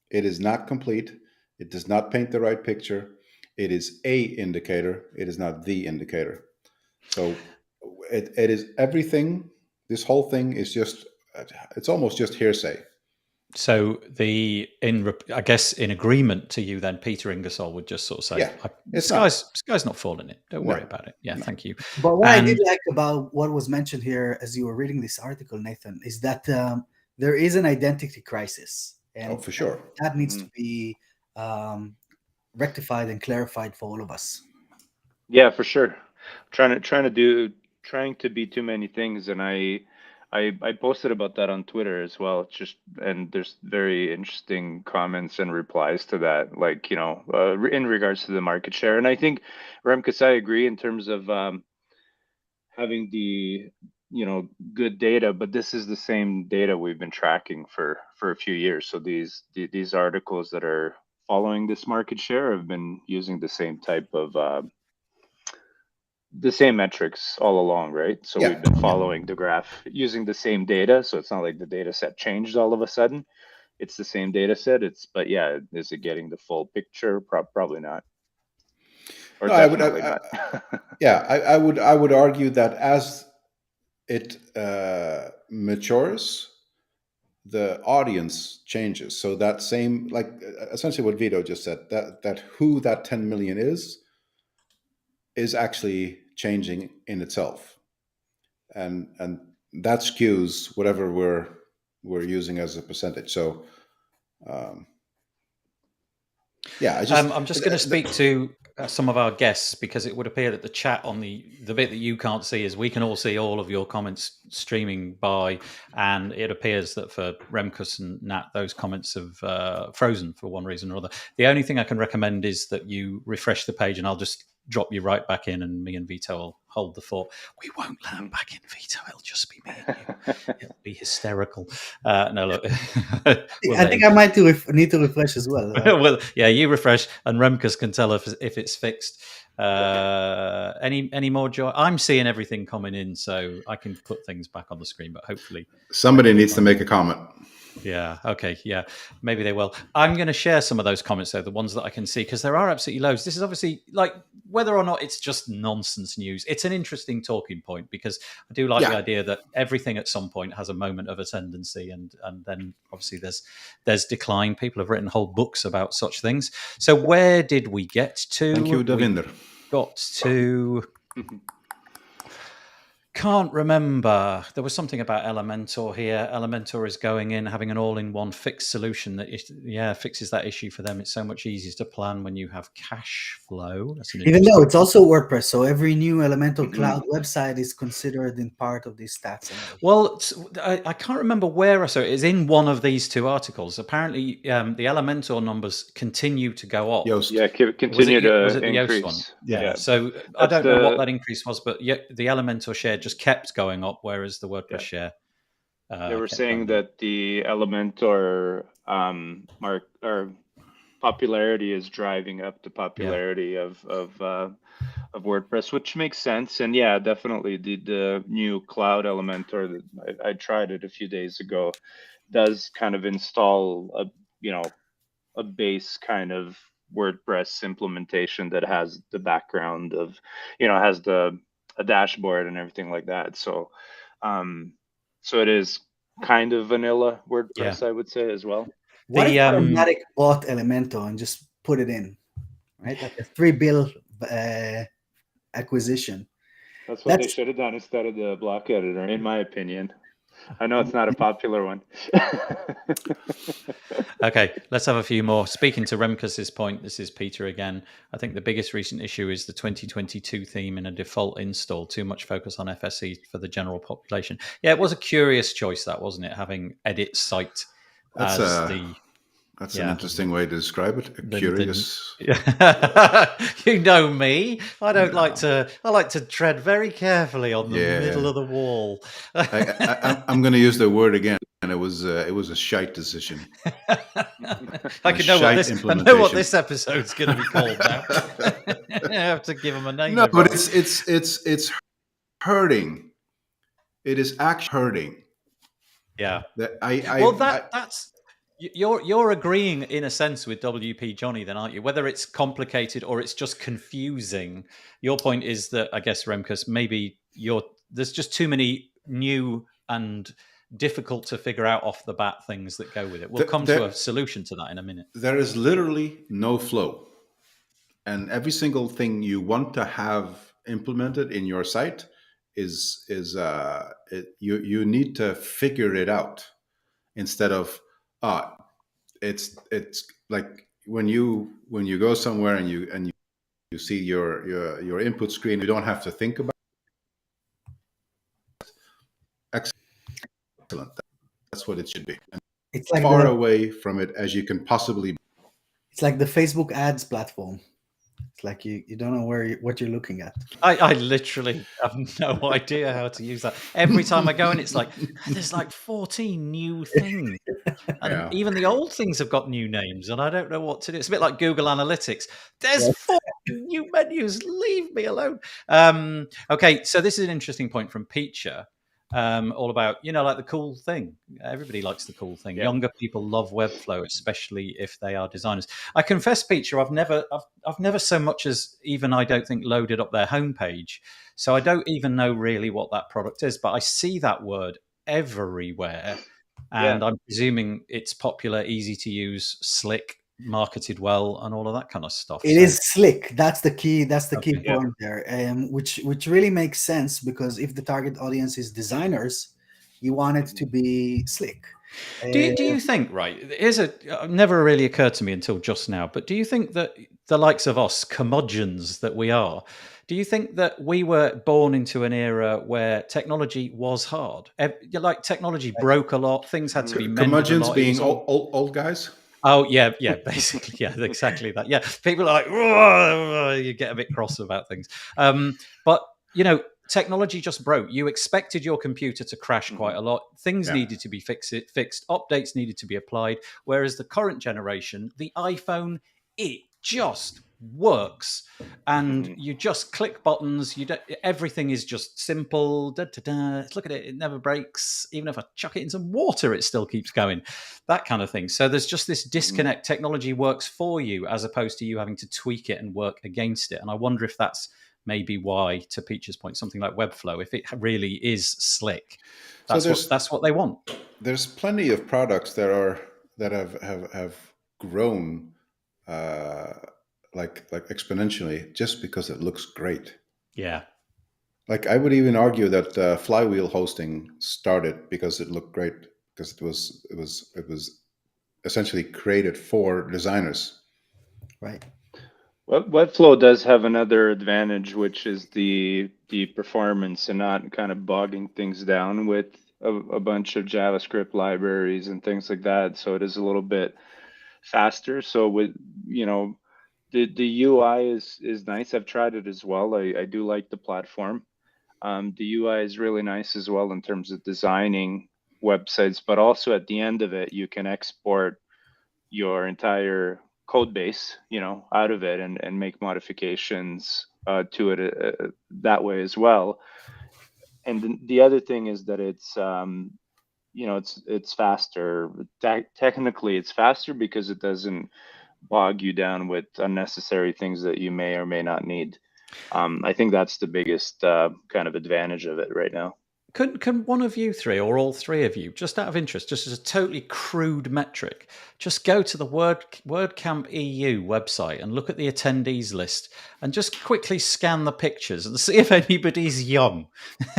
It is not complete. It does not paint the right picture. It is a indicator. It is not the indicator. So it is everything. This whole thing is just, it's almost just hearsay. So I guess in agreement to you, then Peter Ingersoll would just sort of say, yeah, sky's not falling in. Don't worry about it. Yeah, thank you. But what I did like about what was mentioned here as you were reading this article, Nathan, is that there is an identity crisis. And for sure. That needs to be rectified and clarified for all of us. Yeah, for sure. Trying to be too many things, and I posted about that on Twitter as well. And there's very interesting comments and replies to that, like, in regards to the market share. And I think, Remkus, I agree in terms of having the, good data, but this is the same data we've been tracking for a few years. So these articles that are following this market share have been using the same type of the same metrics all along, right? So we've been following the graph using the same data. So it's not like the data set changed all of a sudden. It's the same data set. But yeah, is it getting the full picture? Probably not. Or no, definitely not. I would argue that as it matures, the audience changes. So that same, like essentially what Vito just said, that who that 10 million is actually changing in itself, and that skews whatever we're using as a percentage. So I'm just going to speak to some of our guests, because it would appear that the chat on the bit that you can't see is we can all see all of your comments streaming by, and it appears that for Remkus and Nat, those comments have frozen for one reason or other. The only thing I can recommend is that you refresh the page, and I'll just drop you right back in, and me and Vito will hold the fort. We won't let them back in, Vito. It'll just be me and you. It'll be hysterical. No, look. I think I might need to refresh as well. Well, yeah, you refresh, and Remkus can tell if it's fixed. Any more joy? I'm seeing everything coming in, so I can put things back on the screen. But hopefully, Somebody needs to make a comment. yeah. Okay. Yeah. Maybe they will. I'm going to share some of those comments, though, the ones that I can see, because there are absolutely loads. This is obviously, like, whether or not it's just nonsense news, it's an interesting talking point, because I do like the idea that everything at some point has a moment of ascendancy, and then obviously there's decline. People have written whole books about such things. So where did we get to? Thank you, Davinder. Got to. Can't remember. There was something about Elementor here. Elementor is going in, having an all-in-one fixed solution that fixes that issue for them. It's so much easier to plan when you have cash flow. That's an Even though it's also WordPress, so every new Elementor Cloud website is considered in part of these stats. Well, I can't remember where I saw it. It's in one of these two articles. Apparently, the Elementor numbers continue to go up. Yoast. Yeah, continue to increase. One? Yeah. So I don't know what that increase was, but the Elementor share just kept going up, whereas the WordPress share. They were saying that the Elementor popularity is driving up the popularity of WordPress, which makes sense. And yeah, definitely the new Cloud Elementor that I tried it a few days ago does kind of install a base kind of WordPress implementation that has the background of, has a dashboard and everything like that. So it is kind of vanilla WordPress, I would say, as well. What if Miletic bought Elementor and just put it in, right? Like a $3 billion acquisition. That's what they should have done instead of the block editor, in my opinion. I know it's not a popular one. Okay, let's have a few more. Speaking to Remkus's point, this is Peter again. I think the biggest recent issue is the 2022 theme in a default install. Too much focus on FSE for the general population. Yeah, it was a curious choice, that, wasn't it? Having edit site That's That's an interesting way to describe it. Curious. You know me. I don't like to. I like to tread very carefully on the middle of the wall. I'm going to use the word again, and it was a shite decision. I know what this episode's going to be called now. I have to give them a name. No, but it's hurting. It is actually hurting. Yeah. That's. You're agreeing in a sense with WP Johnny, then, aren't you? Whether it's complicated or it's just confusing. Your point is that, I guess, Remkus, maybe there's just too many new and difficult to figure out off the bat things that go with it. We'll come to a solution to that in a minute. There is literally no flow, and every single thing you want to have implemented in your site is you need to figure it out instead of. It's like when you go somewhere and you see your input screen, you don't have to think about it. Excellent. That's what it should be. And it's like far away from it as you can possibly be. It's like the Facebook ads platform. It's like you don't know what you're looking at. I literally have no idea how to use that. Every time I go in, it's like there's like 14 new things, and even the old things have got new names, and I don't know what to do. It's a bit like Google Analytics. There's 4 new menus. Leave me alone. Okay, so this is an interesting point from Peacher. All about, like the cool thing. Everybody likes the cool thing. Younger people love Webflow, especially if they are designers. I confess, Peacher, I've never so much as even, I don't think, loaded up their homepage. So I don't even know really what that product is, but I see that word everywhere. And I'm presuming it's popular, easy to use, slick, marketed well, and all of that kind of stuff. It is slick. That's the key. That's the key point there, which really makes sense, because if the target audience is designers, you want it to be slick. Do you think, right? It never really occurred to me until just now, but do you think that the likes of us, curmudgeons that we are, do you think that we were born into an era where technology was hard? Like technology broke a lot, things had to be mended. Curmudgeons being old guys. Oh, yeah, basically, exactly that. Yeah, people are like, you get a bit cross about things. But technology just broke. You expected your computer to crash quite a lot. Things needed to be fixed. Updates needed to be applied. Whereas the current generation, the iPhone, it just works, and you just click buttons. You don't. Everything is just simple. Look at it; it never breaks. Even if I chuck it in some water, it still keeps going. That kind of thing. So there's just this disconnect. Technology works for you as opposed to you having to tweak it and work against it. And I wonder if that's maybe why, to Peach's point, something like Webflow, if it really is slick, that's what they want. There's plenty of products that have grown like exponentially just because it looks great. Yeah. Like I would even argue that Flywheel hosting started because it looked great, because it was essentially created for designers. Right. Webflow does have another advantage, which is the performance and not kind of bogging things down with a bunch of JavaScript libraries and things like that. So it is a little bit faster. So with the UI is nice. I've tried it as well. I do like the platform. The UI is really nice as well in terms of designing websites, but also at the end of it, you can export your entire code base, out of it and make modifications to it that way as well. And the other thing is that it's it's faster. Technically, it's faster because it doesn't bog you down with unnecessary things that you may or may not need. I think that's the biggest kind of advantage of it right now. Can one of you three, or all three of you, just out of interest, just as a totally crude metric, just go to the WordCamp EU website and look at the attendees list and just quickly scan the pictures and see if anybody's young.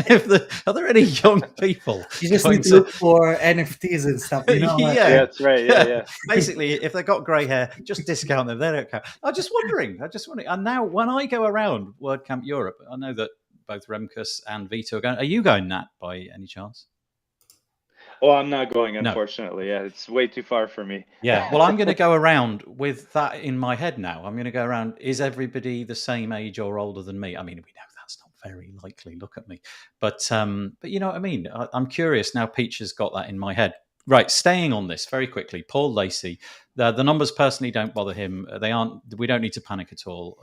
Are there any young people? You just need to look for NFTs and stuff. Yeah, that's right. Yeah. Basically, if they've got grey hair, just discount them. They don't count. I'm just wondering. And now, when I go around WordCamp Europe, I know that both Remkus and Vito are going. Are you going, Nat, by any chance? Oh, I'm not going, unfortunately. No. Yeah, it's way too far for me. Yeah, well, I'm going to go around with that in my head now. I'm going to go around. Is everybody the same age or older than me? I mean, we know that's not very likely. Look at me, but you know what I mean. I'm curious now. Peach has got that in my head. Right, staying on this very quickly. Paul Lacey, the numbers personally don't bother him. They aren't. We don't need to panic at all.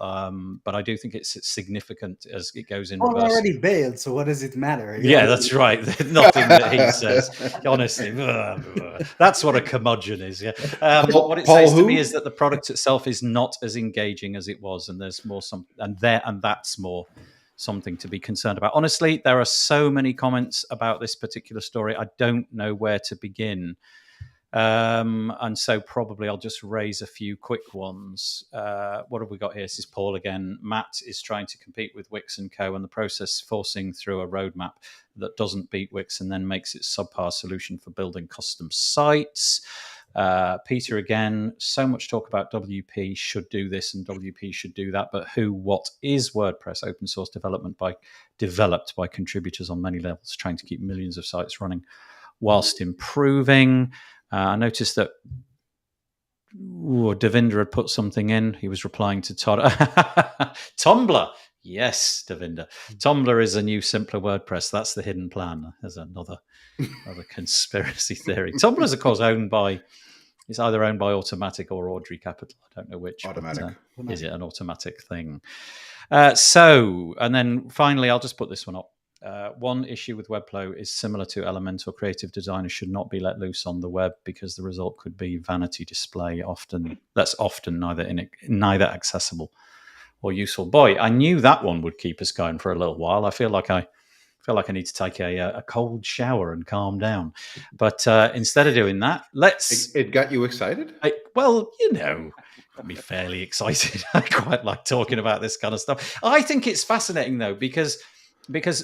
But I do think it's significant as it goes in reverse. Already bailed, so what does it matter? Yeah, that's right. Nothing that he says, honestly, that's what a curmudgeon is. Yeah. What it says to me is that the product itself is not as engaging as it was, and there's more that's more something to be concerned about. Honestly, there are so many comments about this particular story. I don't know where to begin. And so probably I'll just raise a few quick ones. What have we got here? This is Paul again. Matt is trying to compete with Wix & Co. and the process forcing through a roadmap that doesn't beat Wix and then makes it subpar solution for building custom sites. Peter again, so much talk about WP should do this and WP should do that, but what is WordPress? Open source developed by contributors on many levels, trying to keep millions of sites running whilst improving. I noticed that Devinder had put something in. He was replying to Todd. Tumblr. Yes, Devinder. Tumblr is a new, simpler WordPress. That's the hidden plan. There's another conspiracy theory. Tumblr is, of course, it's either owned by Automatic or Audrey Capital. I don't know which. Automatic. But, is it an Automatic thing? And then finally, I'll just put this one up. One issue with Webflow is similar to Elementor. Creative designers should not be let loose on the web because the result could be vanity display. That's often neither accessible or useful. Boy, I knew that one would keep us going for a little while. I feel like I need to take a cold shower and calm down. But instead of doing that, It got you excited? Got me fairly excited. I quite like talking about this kind of stuff. I think it's fascinating though because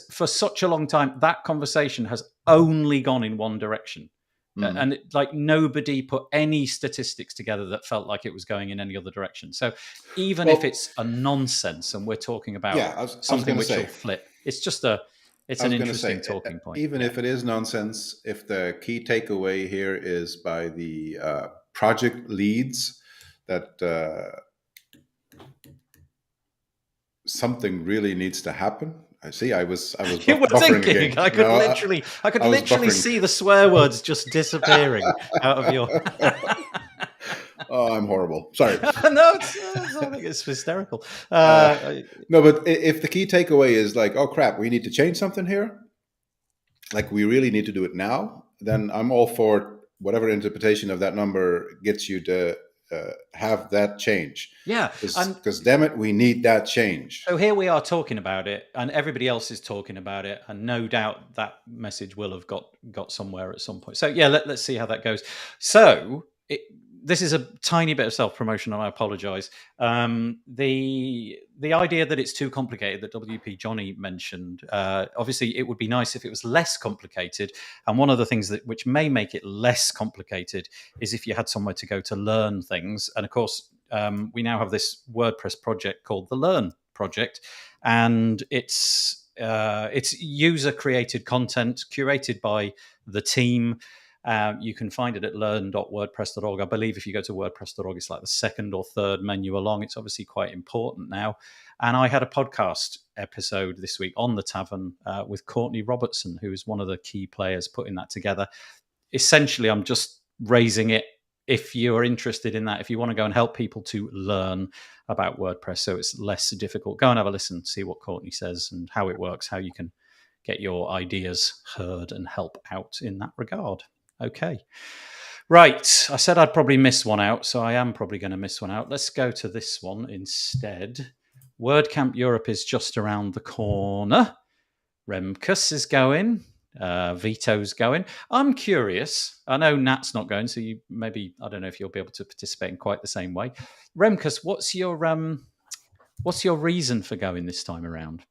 for such a long time, that conversation has only gone in one direction. And nobody put any statistics together that felt like it was going in any other direction. So even if it's a nonsense and we're talking about something which will flip, it's an interesting talking point. Even if it is nonsense, if the key takeaway here is by the project leads that something really needs to happen, I see. I was You were buffering thinking. again. I could No, literally I was buffering. see the swear words just disappearing out of your. Oh, I'm horrible. Sorry. No, I think it's hysterical. No, but if the key takeaway is like, oh crap, we need to change something here, like we really need to do it now, then I'm all for whatever interpretation of that number gets you to have that change. Yeah, because damn it, we need that change. So here we are talking about it, and everybody else is talking about it, and no doubt that message will have got somewhere at some point. So yeah, let's see how that goes. So this is a tiny bit of self-promotion, and I apologize. The idea that it's too complicated that WP Johnny mentioned, obviously it would be nice if it was less complicated. And one of the things which may make it less complicated is if you had somewhere to go to learn things. And of course, we now have this WordPress project called the Learn Project, and it's user-created content curated by the team. You can find it at learn.wordpress.org. I believe if you go to wordpress.org, it's like the second or third menu along. It's obviously quite important now. And I had a podcast episode this week on the Tavern with Courtney Robertson, who is one of the key players putting that together. Essentially, I'm just raising it if you're interested in that, if you want to go and help people to learn about WordPress so it's less difficult. Go and have a listen, see what Courtney says and how it works, how you can get your ideas heard and help out in that regard. Okay. Right. I said I'd probably miss one out, so I am probably going to miss one out. Let's go to this one instead. WordCamp Europe is just around the corner. Remkus is going. Vito's going. I'm curious. I know Nat's not going, so you maybe, I don't know if you'll be able to participate in quite the same way. Remkus, what's your reason for going this time around?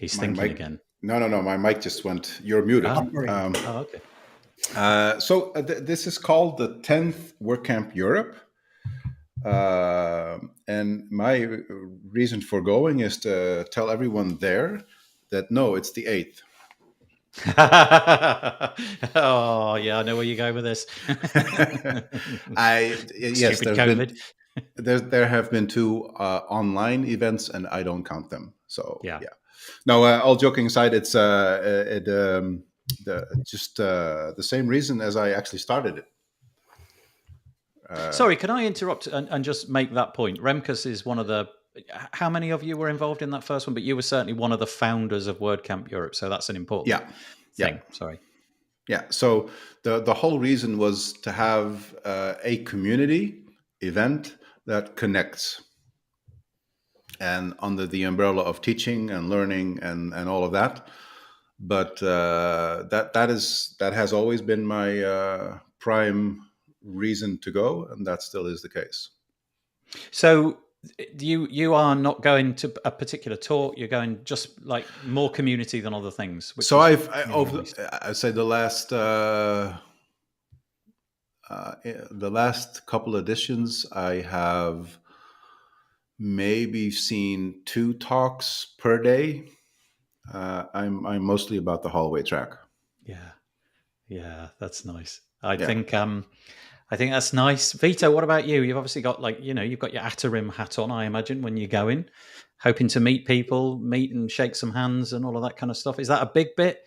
He's thinking again. No. My mic just went. You're muted. Okay. So this is called the 10th WordCamp Europe. And my reason for going is to tell everyone there that no, it's the 8th. Oh yeah, I know where you're going with this. Yes, there have been 2 online events, and I don't count them. So yeah. No, all joking aside, it's the same reason as I actually started it. Sorry, can I interrupt and just make that point? Remkus is one of the. How many of you were involved in that first one? But you were certainly one of the founders of WordCamp Europe, so that's an important thing. Sorry. Yeah. So the whole reason was to have a community event that connects, and under the umbrella of teaching and learning and all of that. But that has always been my prime reason to go, and that still is the case. So you are not going to a particular talk, you're going just like more community than other things. So I'd say the last couple editions I have maybe seen 2 talks per day. I'm mostly about the hallway track. Yeah, that's nice. I think that's nice. Vito, what about you? You've obviously got you've got your Atarim hat on, I imagine, when you're going, hoping to meet people, meet and shake some hands and all of that kind of stuff. Is that a big bit?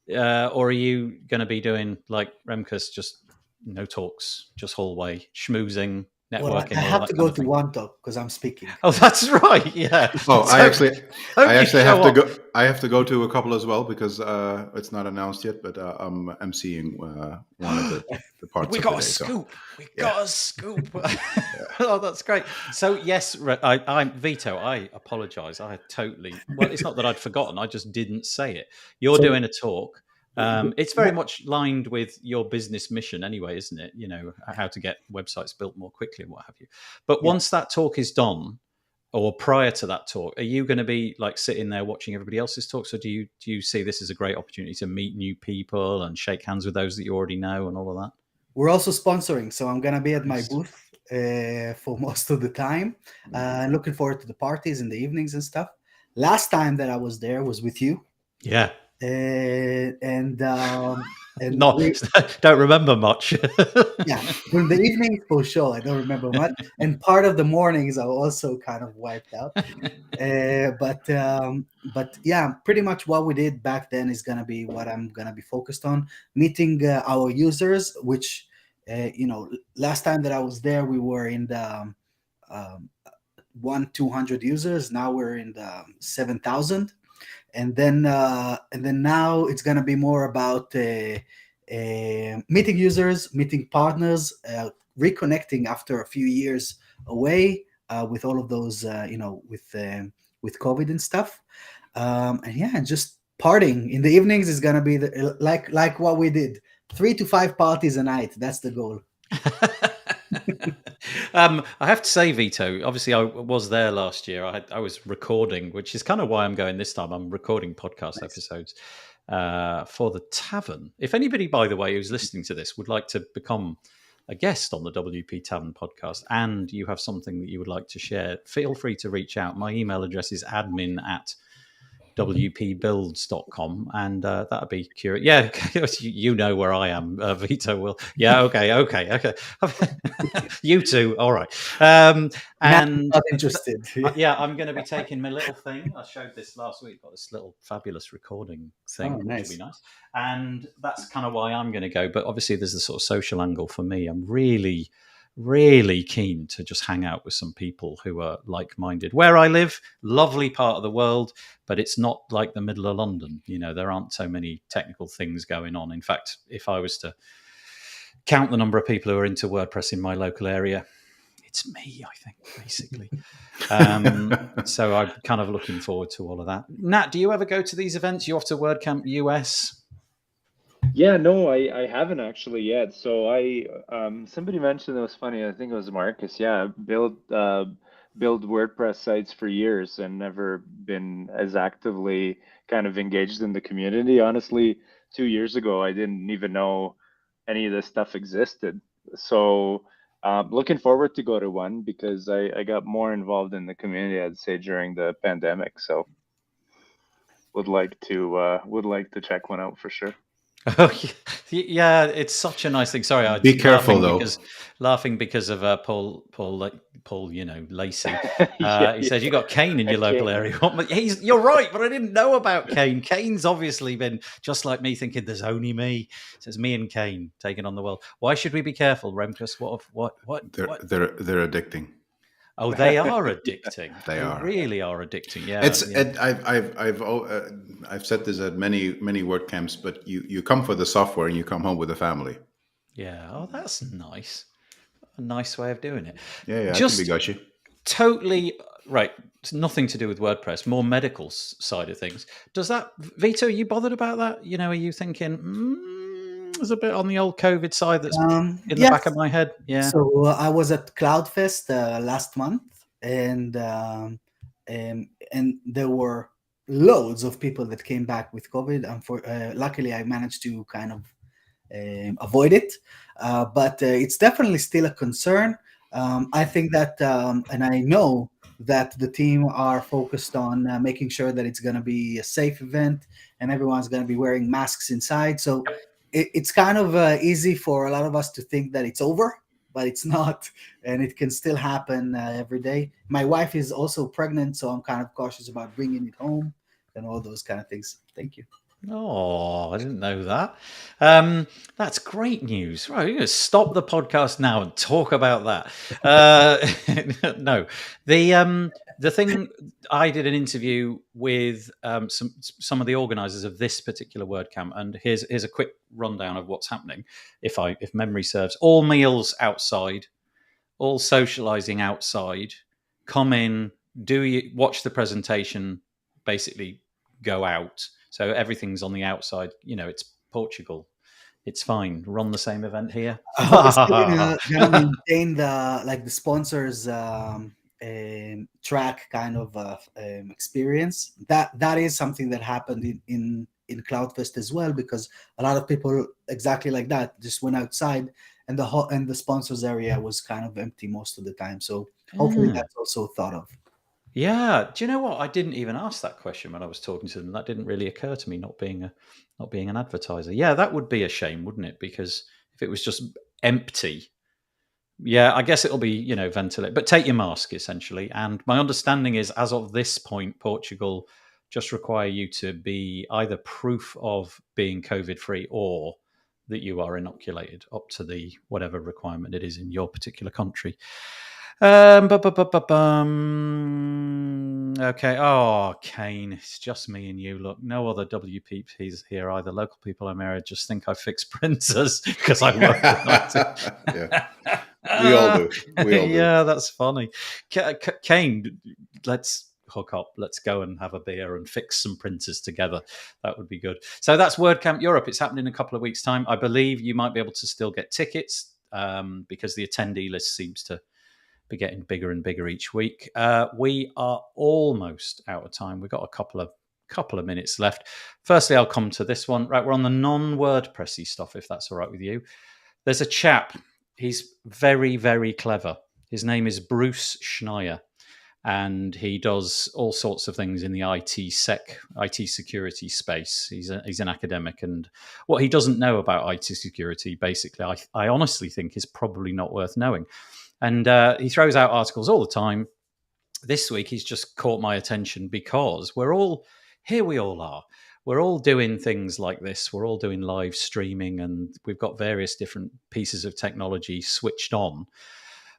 Or are you going to be doing like Remkus, just no talks, just hallway, schmoozing, networking? Well, I have to go to one talk because I'm speaking. Oh, that's right. Yeah. Oh, I actually have to go. I have to go to a couple as well because it's not announced yet. But I'm emceeing one of the parts. We got a scoop. We got a scoop. Oh, that's great. So yes, I'm Vito. I apologise. I totally. Well, it's not that I'd forgotten. I just didn't say it. You're doing a talk. It's very much lined with your business mission anyway, isn't it? How to get websites built more quickly and what have you. But once that talk is done, or prior to that talk, are you going to be like sitting there watching everybody else's talks, or do you see this as a great opportunity to meet new people and shake hands with those that you already know and all of that? We're also sponsoring, so I'm going to be at my booth for most of the time. Looking forward to the parties in the evenings and stuff. Last time that I was there was with you. Yeah. And And Not don't remember much. yeah, during the evenings for sure, I don't remember much, and part of the mornings are also kind of wiped out. But yeah, pretty much what we did back then is gonna be what I'm gonna be focused on: meeting our users. Which last time that I was there, we were in the um, 200 users. Now we're in the 7,000, and then now it's gonna be more about meeting users, meeting partners, reconnecting after a few years away with all of those, with COVID and stuff. And yeah, just partying in the evenings is gonna be like what we did, 3 to 5 parties a night. That's the goal. I have to say, Vito, obviously I was there last year. I was recording, which is kind of why I'm going this time. I'm recording podcast episodes for the Tavern. If anybody, by the way, who's listening to this would like to become a guest on the WP Tavern podcast and you have something that you would like to share, feel free to reach out. My email address is admin@wpbuilds.com, and that'd be curious. Yeah, you know where I am. Vito will. Yeah, okay. You too. All right. And Not interested. yeah, I'm going to be taking my little thing. I showed this last week. Got this little fabulous recording thing, which nice. will be nice. And that's kind of why I'm going to go. But obviously, there's the sort of social angle for me. I'm really keen to just hang out with some people who are like-minded. Where I live, lovely part of the world, but it's not like the middle of London. There aren't so many technical things going on. In fact, if I was to count the number of people who are into WordPress in my local area, it's me, I think, basically. So I'm kind of looking forward to all of that. Nat, do you ever go to these events? You off to WordCamp US? Yeah, no, I haven't actually yet. So somebody mentioned, it was funny. I think it was Marcus. Yeah, build WordPress sites for years and never been as actively kind of engaged in the community. Honestly, 2 years ago, I didn't even know any of this stuff existed. So looking forward to go to one because I got more involved in the community, I'd say, during the pandemic. So would like to check one out for sure. Oh yeah, it's such a nice thing. Sorry, I Be careful though. Laughing because of Paul, Lacey. Yeah, He says you got Kane in your local area. You're right, but I didn't know about Kane. Kane's obviously been just like me, thinking there's only me. So it's me and Kane taking on the world. Why should we be careful, Remkus? What? They're addicting. Oh, they are addicting. They are. Really are addicting. Yeah. I've said this at many WordCamps, but you come for the software and you come home with the family. Yeah. Oh, that's nice. A nice way of doing it. Yeah. Just I can be gushy. Totally right. It's nothing to do with WordPress. More medical side of things. Does that, Vito? Are you bothered about that? Are you thinking? There's a bit on the old COVID side that's in the back of my head. Yeah. So I was at CloudFest last month, and there were loads of people that came back with COVID. And luckily, I managed to kind of avoid it, but it's definitely still a concern. I think that, and I know that the team are focused on making sure that it's going to be a safe event and everyone's going to be wearing masks inside. So it's kind of easy for a lot of us to think that it's over, but it's not, and it can still happen every day. My wife is also pregnant, so I'm kind of cautious about bringing it home and all those kind of things. Thank you. Oh, I didn't know that. That's great news. Right, you're going to stop the podcast now and talk about that. No, the thing, I did an interview with some of the organisers of this particular WordCamp, and here's a quick rundown of what's happening. If memory serves, all meals outside, all socialising outside. Come in, watch the presentation, basically go out. So everything's on the outside. It's Portugal. It's fine. Run the same event here. We're still gonna maintain the sponsors track kind of experience. That is something that happened in CloudFest as well, because a lot of people exactly like that just went outside, and the sponsors area was kind of empty most of the time. So hopefully that's also thought of. Yeah, do you know what? I didn't even ask that question when I was talking to them. That didn't really occur to me. Not being an advertiser. Yeah, that would be a shame, wouldn't it? Because if it was just empty, yeah, I guess it'll be ventilate. But take your mask essentially. And my understanding is, as of this point, Portugal just require you to be either proof of being COVID free or that you are inoculated up to the whatever requirement it is in your particular country. Okay. Oh, Kane, it's just me and you. Look, no other WPPs here either. Local people I'm married just think I fix printers because I work with IT. Yeah, we all do. We all do. Yeah, that's funny. Kane, let's hook up. Let's go and have a beer and fix some printers together. That would be good. So that's WordCamp Europe. It's happening in a couple of weeks' time. I believe you might be able to still get tickets because the attendee list seems to be getting bigger and bigger each week. We are almost out of time. We've got a couple of minutes left. Firstly, I'll come to this one. Right, we're on the non-WordPressy stuff, if that's all right with you. There's a chap. He's very, very clever. His name is Bruce Schneier, and he does all sorts of things in the IT security space. He's an academic, and what he doesn't know about IT security, basically, I honestly think is probably not worth knowing. And he throws out articles all the time. This week, he's just caught my attention because we all are. We're all doing things like this. We're all doing live streaming, and we've got various different pieces of technology switched on.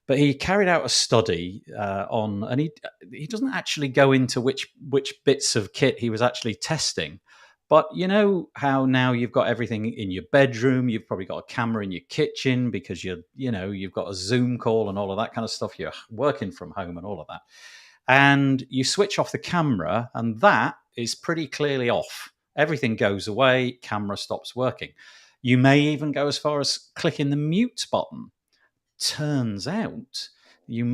But he carried out a study and he doesn't actually go into which bits of kit he was actually testing. But you know how now you've got everything in your bedroom, you've probably got a camera in your kitchen because you've got a Zoom call and all of that kind of stuff. You're working from home and all of that. And you switch off the camera and that is pretty clearly off. Everything goes away, camera stops working. You may even go as far as clicking the mute button. Turns out you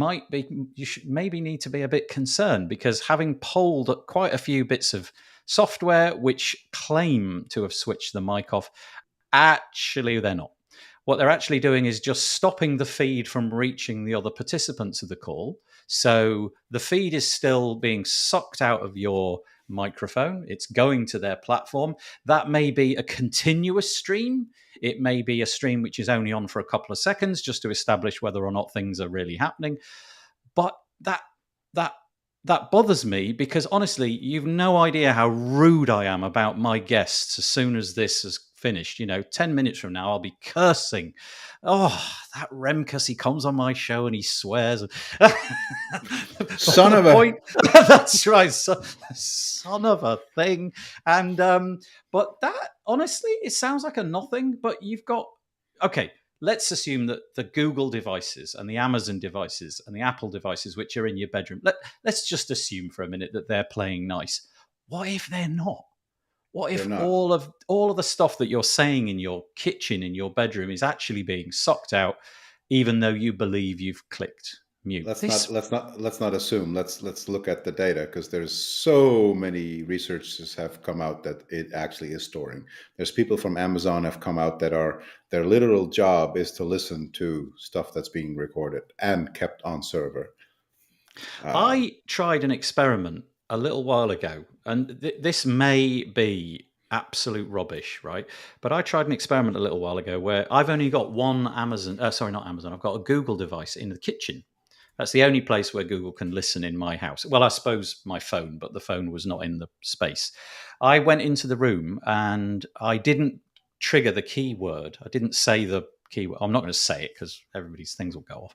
should maybe need to be a bit concerned because having polled quite a few bits of software which claim to have switched the mic off, actually they're not. What they're actually doing is just stopping the feed from reaching the other participants of the call. So the feed is still being sucked out of your microphone. It's going to their platform. That may be a continuous stream. It may be a stream which is only on for a couple of seconds just to establish whether or not things are really happening. But that bothers me because honestly, you've no idea how rude I am about my guests as soon as this is finished. 10 minutes from now, I'll be cursing. Oh, that Remkus, he comes on my show and he swears. Son of a... That's right. Son of a thing. And, but that, honestly, it sounds like a nothing, but you've got, okay, let's assume that the Google devices and the Amazon devices and the Apple devices, which are in your bedroom, let's just assume for a minute that they're playing nice. What if they're not? What if all of the stuff that you're saying in your kitchen, in your bedroom, is actually being sucked out, even though you believe you've clicked mute? Let's not assume. Let's look at the data because there's so many researchers have come out that it actually is storing. There's people from Amazon have come out that their literal job is to listen to stuff that's being recorded and kept on server. I tried an experiment a little while ago, and this may be absolute rubbish, right? But I tried an experiment a little while ago where I've only got one I've got a Google device in the kitchen. That's the only place where Google can listen in my house. Well, I suppose my phone, but the phone was not in the space. I went into the room and I didn't trigger the keyword. I didn't say the keyword. I'm not going to say it because everybody's things will go off.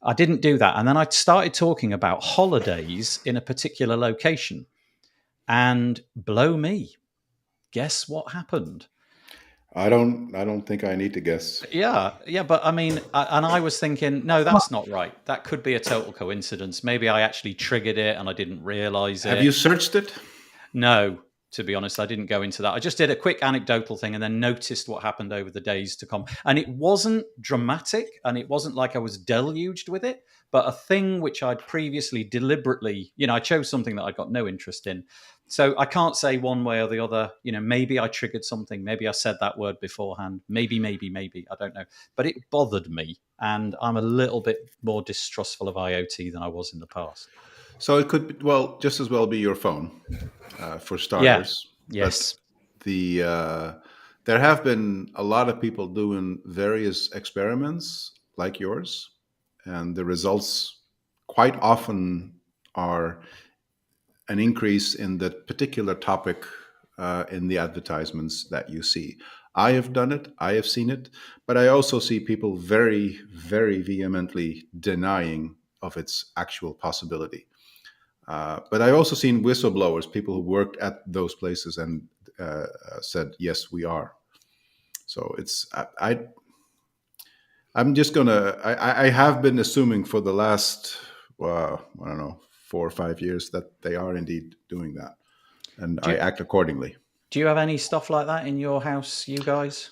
I didn't do that. And then I started talking about holidays in a particular location. And blow me, guess what happened? I don't think I need to guess. Yeah, but I mean, I was thinking, no, that's not right. That could be a total coincidence. Maybe I actually triggered it and I didn't realize it. Have you searched it? No, to be honest, I didn't go into that. I just did a quick anecdotal thing and then noticed what happened over the days to come. And it wasn't dramatic and it wasn't like I was deluged with it, but a thing which I'd previously deliberately, I chose something that I got no interest in. So I can't say one way or the other, maybe I triggered something. Maybe I said that word beforehand. Maybe, I don't know. But it bothered me. And I'm a little bit more distrustful of IoT than I was in the past. So it could just as well be your phone, for Yeah. starters. Yes. But there have been a lot of people doing various experiments like yours, and the results quite often are an increase in the particular topic in the advertisements that you see. I have done it, I have seen it, but I also see people very, very vehemently denying of its actual possibility. But I also seen whistleblowers, people who worked at those places, and said, "Yes, we are." So I'm just gonna. I have been assuming for the last, I don't know, 4 or 5 years that they are indeed doing that, and I act accordingly. Do you have any stuff like that in your house, you guys?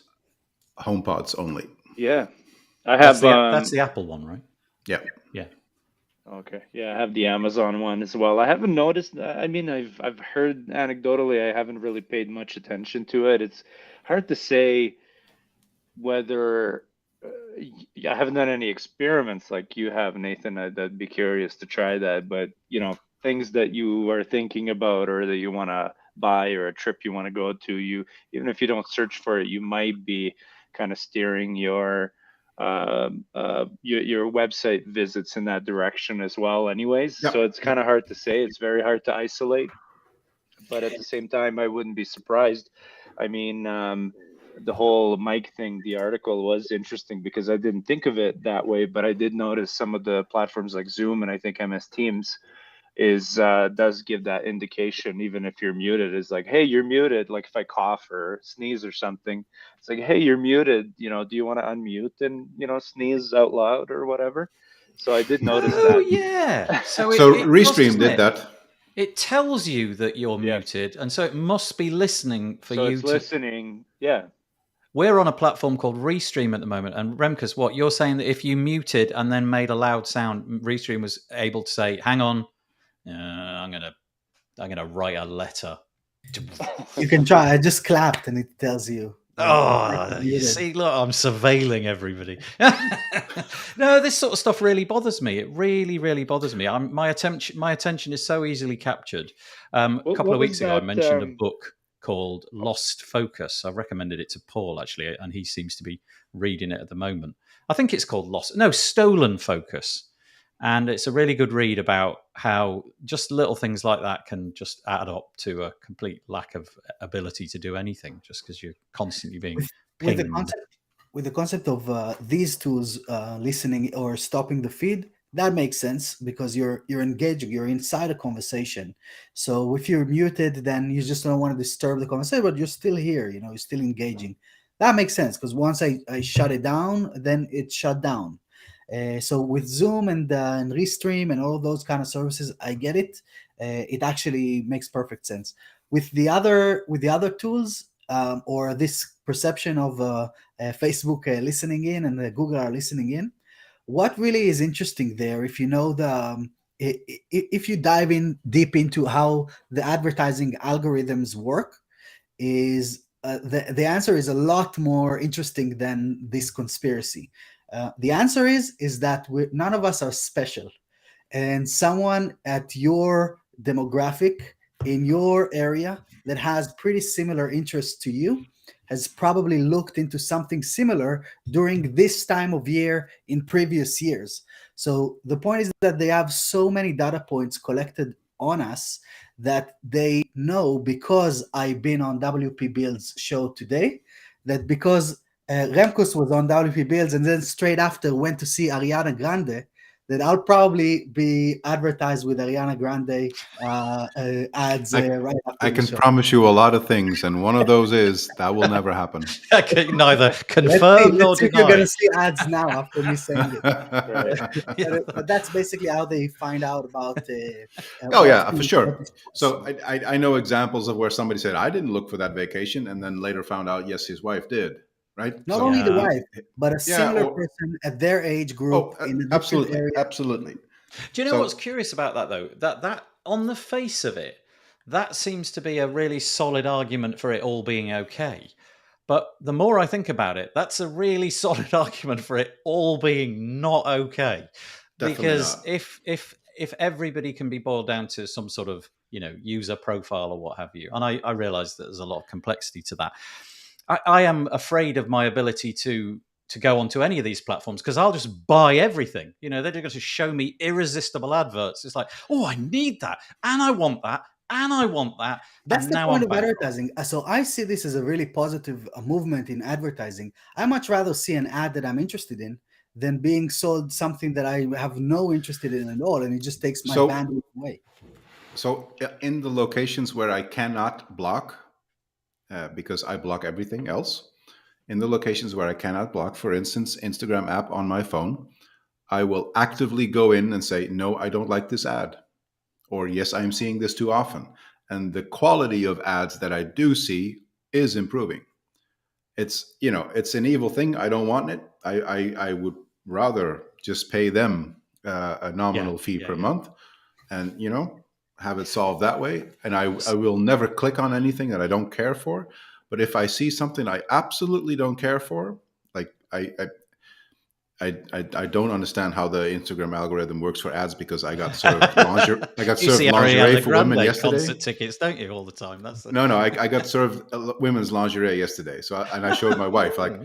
HomePods only. Yeah, I have. That's the Apple one, right? Yeah. Yeah. Okay, yeah, I have the Amazon one as well. I haven't noticed. I mean, I've heard anecdotally. I haven't really paid much attention to it. It's hard to say whether I haven't done any experiments like you have, Nathan. I'd be curious to try that. But things that you are thinking about or that you want to buy or a trip you want to go to, even if you don't search for it, you might be kind of steering your website visits in that direction as well. Anyways, Yep. so it's kind of hard to say. It's very hard to isolate. But at the same time, I wouldn't be surprised. I mean, the whole mic thing, the article was interesting because I didn't think of it that way, but I did notice some of the platforms like Zoom and I think MS Teams does give that indication, even if you're muted, is like, hey, you're muted. Like if I cough or sneeze or something, it's like, hey, you're muted. Do you want to unmute and sneeze out loud or whatever? So I did notice Oh, that. yeah. So it Restream doesn't did it? that. It tells you that you're muted, and so it must be listening for So you it's to. listening. Yeah. We're on a platform called Restream at the moment, and Remkus, what you're saying that if you muted and then made a loud sound, Restream was able to say, "Hang on, I'm gonna write a letter." You can try. I just clapped and it tells you. Oh, you see, look, I'm surveilling everybody. No, this sort of stuff really bothers me. It really, really bothers me. My attention is so easily captured. A couple of weeks ago, I mentioned a book called Lost Focus. I recommended it to Paul, actually, and he seems to be reading it at the moment. I think it's called Stolen Focus. And it's a really good read about how just little things like that can just add up to a complete lack of ability to do anything just because you're constantly being with pinged. the concept of these tools listening or stopping the feed. That makes sense because you're engaging, you're inside a conversation. So if you're muted, then you just don't want to disturb the conversation, but you're still here, you're still engaging. That makes sense because once I shut it down, then it's shut down. So with Zoom and Restream and all those kind of services, I get it. It actually makes perfect sense. With the other tools, or this perception of Facebook listening in and Google are listening in, what really is interesting there, if you know if you dive in deep into how the advertising algorithms work, is the answer is a lot more interesting than this conspiracy. The answer is that none of us are special, and someone at your demographic in your area that has pretty similar interests to you has probably looked into something similar during this time of year in previous years. So the point is that they have so many data points collected on us that they know, because I've been on WP Build's show today, that because Remkus was on WP Builds and then straight after went to see Ariana Grande, that I'll probably be advertised with Ariana Grande ads right after I the can show. promise you a lot of things, and one of those is that will never happen. I can neither confirm nor Let's see if you're deny. going to see ads now after me saying it. Right. But that's basically how they find out about. Oh yeah, for sure. So I know examples of where somebody said, "I didn't look for that vacation," and then later found out, yes, his wife did. Right? Not So, only the wife, but a similar or- person at their age group in a different absolutely, area. absolutely. Do you know what's curious about that, though? That on the face of it, that seems to be a really solid argument for it all being okay. But the more I think about it, that's a really solid argument for it all being not okay. Definitely Because not. if if everybody can be boiled down to some sort of, user profile or what have you, and I realize that there's a lot of complexity to that. I am afraid of my ability to go onto any of these platforms because I'll just buy everything. They're going to show me irresistible adverts. It's like, oh, I need that, and I want that, and I want that. That's and the now point I'm of bankrupt. advertising. So I see this as a really positive movement in advertising. I much rather see an ad that I'm interested in than being sold something that I have no interest in at all, and it just takes my So, bandwidth away. so in the locations where I cannot block, because I block everything else, in the locations where I cannot block, for instance, Instagram app on my phone, I will actively go in and say, no, I don't like this ad. Or yes, I'm seeing this too often. And the quality of ads that I do see is improving. It's, it's an evil thing. I don't want it. I would rather just pay them a nominal fee per month and, have it solved that way. And I will never click on anything that I don't care for. But if I see something I absolutely don't care for, like I don't understand how the Instagram algorithm works for ads, because I got served lingerie. I got You served see lingerie Ariana for women Grande yesterday. concert tickets, don't you, all the time? That's No, I got served women's lingerie yesterday. So I showed my wife, like,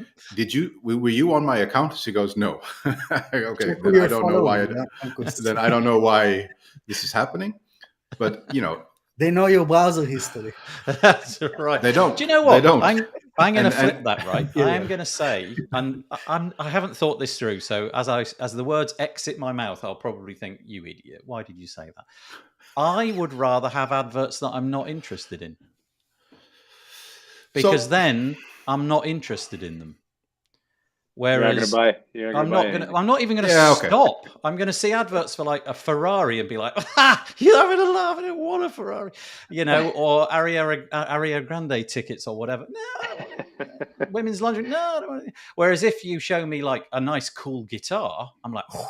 were you on my account? She goes, no. Okay, Check who then you're I don't know why. following, Remkus. Then I don't know why this is happening. But They know your browser history. That's right. they don't. Do you know They what? don't. I'm going to And- flip and- that, right? Yeah, I am going to say, and I haven't thought this through. So as the words exit my mouth, I'll probably think, you idiot. Why did you say that? I would rather have adverts that I'm not interested in, because then I'm not interested in them. Whereas you're not gonna buy. I'm not even going to Yeah, okay. stop. I'm going to see adverts for like a Ferrari and be like, "Ha! You're having a laugh. I don't want a Ferrari," or Ariana Grande tickets or whatever. No, I don't want it. Women's lingerie. No, I don't want it. Whereas if you show me like a nice, cool guitar, I'm like, oh,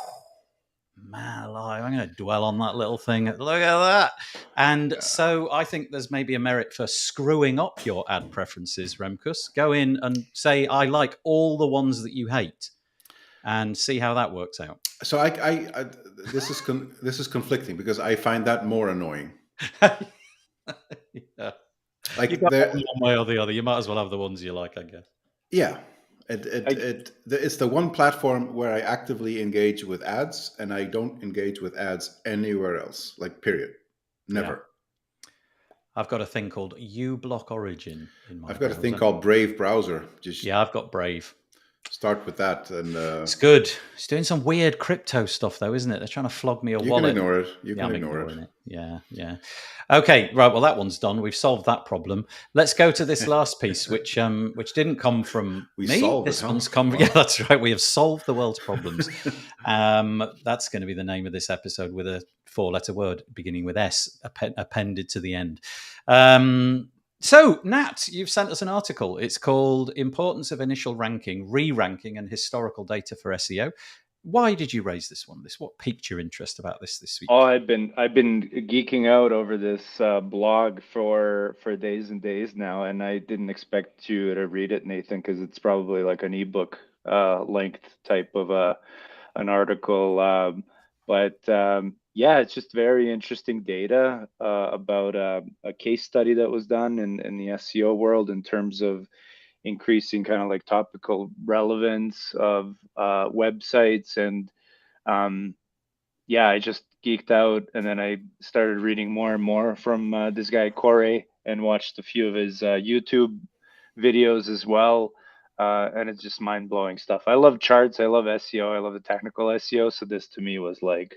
man alive, I'm going to dwell on that little thing. Look at that. And so I think there's maybe a merit for screwing up your ad preferences, Remkus. Go in and say, I like all the ones that you hate, and see how that works out. So this is conflicting, because I find that more annoying. Yeah. Like, You got one way or the other. You might as well have the ones you like, I guess. Yeah. It's the one platform where I actively engage with ads, and I don't engage with ads anywhere else. Like, period. Never. I've got a thing called uBlock Origin in my I've got browser. a thing called Brave Browser. I've got Brave. Start with that, and it's good. It's doing some weird crypto stuff, though, isn't it? They're trying to flog me a wallet. You can ignore it. I'm ignoring it. Yeah. Okay, right. Well, that one's done. We've solved that problem. Let's go to this last piece, which didn't come from me. This one's come. Wow. Yeah, that's right. We have solved the world's problems. That's going to be the name of this episode, with a 4-letter word beginning with S appended to the end. So, Nat, you've sent us an article. It's called Importance of Initial Ranking, Re-Ranking and Historical Data for SEO. Why did you raise this one? What piqued your interest about this week? Oh, I've been geeking out over this blog for days and days now, and I didn't expect you to read it, Nathan, because it's probably like an ebook length type of an article. Yeah, it's just very interesting data about a case study that was done in the SEO world in terms of increasing kind of like topical relevance of websites. And I just geeked out, and then I started reading more and more from this guy Corey, and watched a few of his YouTube videos as well. And it's just mind-blowing stuff. I love charts. I love SEO. I love the technical SEO. So this to me was like,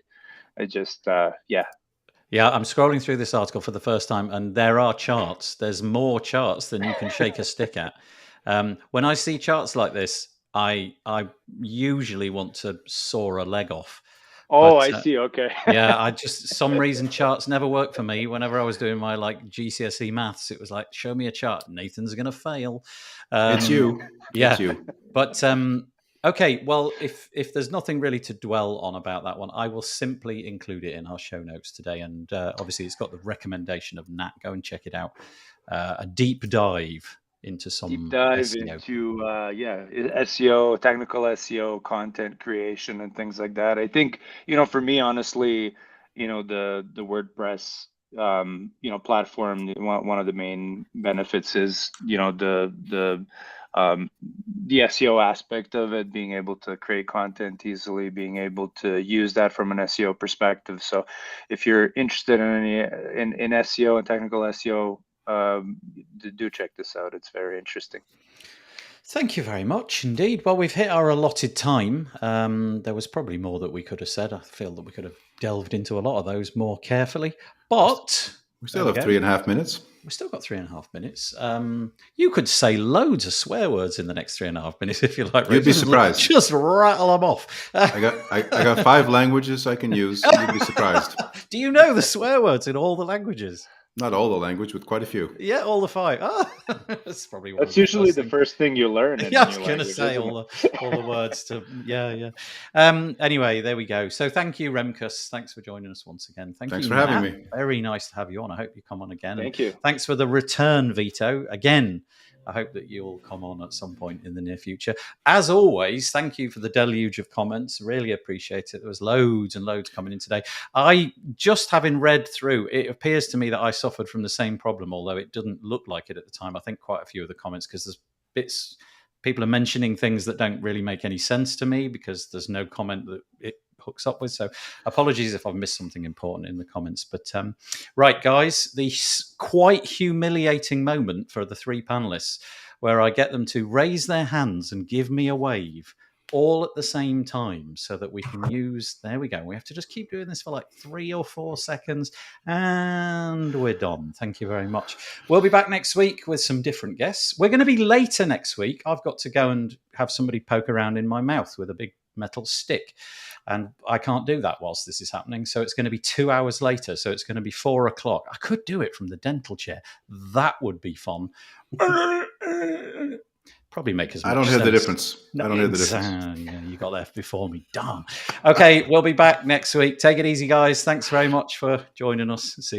I'm scrolling through this article for the first time, and there are charts. There's more charts than you can shake a stick at. When I see charts like this, I usually want to saw a leg off. Oh, I see. Okay. Yeah, some reason charts never worked for me. Whenever I was doing my GCSE maths, it was like, show me a chart. Nathan's going to fail. It's you. Yeah. It's you. But okay, well, if there's nothing really to dwell on about that one, I will simply include it in our show notes today. And obviously, it's got the recommendation of Nat. Go and check it out. A deep dive into some SEO. Into SEO, technical SEO, content creation, and things like that. I think, for me, honestly, the WordPress platform. One of the main benefits is the SEO aspect of it, being able to create content easily, being able to use that from an SEO perspective. So if you're interested in SEO and technical SEO, do check this out. It's very interesting. Thank you very much indeed. Well, we've hit our allotted time. There was probably more that we could have said. I feel that we could have delved into a lot of those more carefully, but We still have 3.5 minutes. We've still got 3.5 minutes. You could say loads of swear words in the next 3.5 minutes if you like. You'd be surprised. Just rattle them off. I got 5 languages I can use. You'd be surprised. Do you know the swear words in all the languages? Not all the language, but quite a few. Yeah, all the 5. Oh, that's probably one That's usually the first thing you learn. Yeah, I was going to say all the words to yeah. Anyway, there we go. So thank you, Remkus. Thanks for joining us once again. Thanks for having me. Very nice to have you on. I hope you come on again. Thank you. Thanks for the return, Vito. Again, I hope that you'll come on at some point in the near future. As always, thank you for the deluge of comments. Really appreciate it. There was loads and loads coming in today. Just having read through, it appears to me that I suffered from the same problem, although it didn't look like it at the time. I think quite a few of the comments, because there's bits, people are mentioning things that don't really make any sense to me because there's no comment that it hooks up with. So apologies if I've missed something important in the comments. But right, guys, the quite humiliating moment for the 3 panelists where I get them to raise their hands and give me a wave all at the same time so that we can use, there we go. We have to just keep doing this for like 3 or 4 seconds and we're done. Thank you very much. We'll be back next week with some different guests. We're going to be later next week. I've got to go and have somebody poke around in my mouth with a big metal stick. And I can't do that whilst this is happening. So it's going to be 2 hours later. So it's going to be 4 o'clock. I could do it from the dental chair. That would be fun. Probably make as much I don't hear sense. the difference. No, I don't hear the difference. Yeah, you got there before me. Darn. Okay, we'll be back next week. Take it easy, guys. Thanks very much for joining us. See you.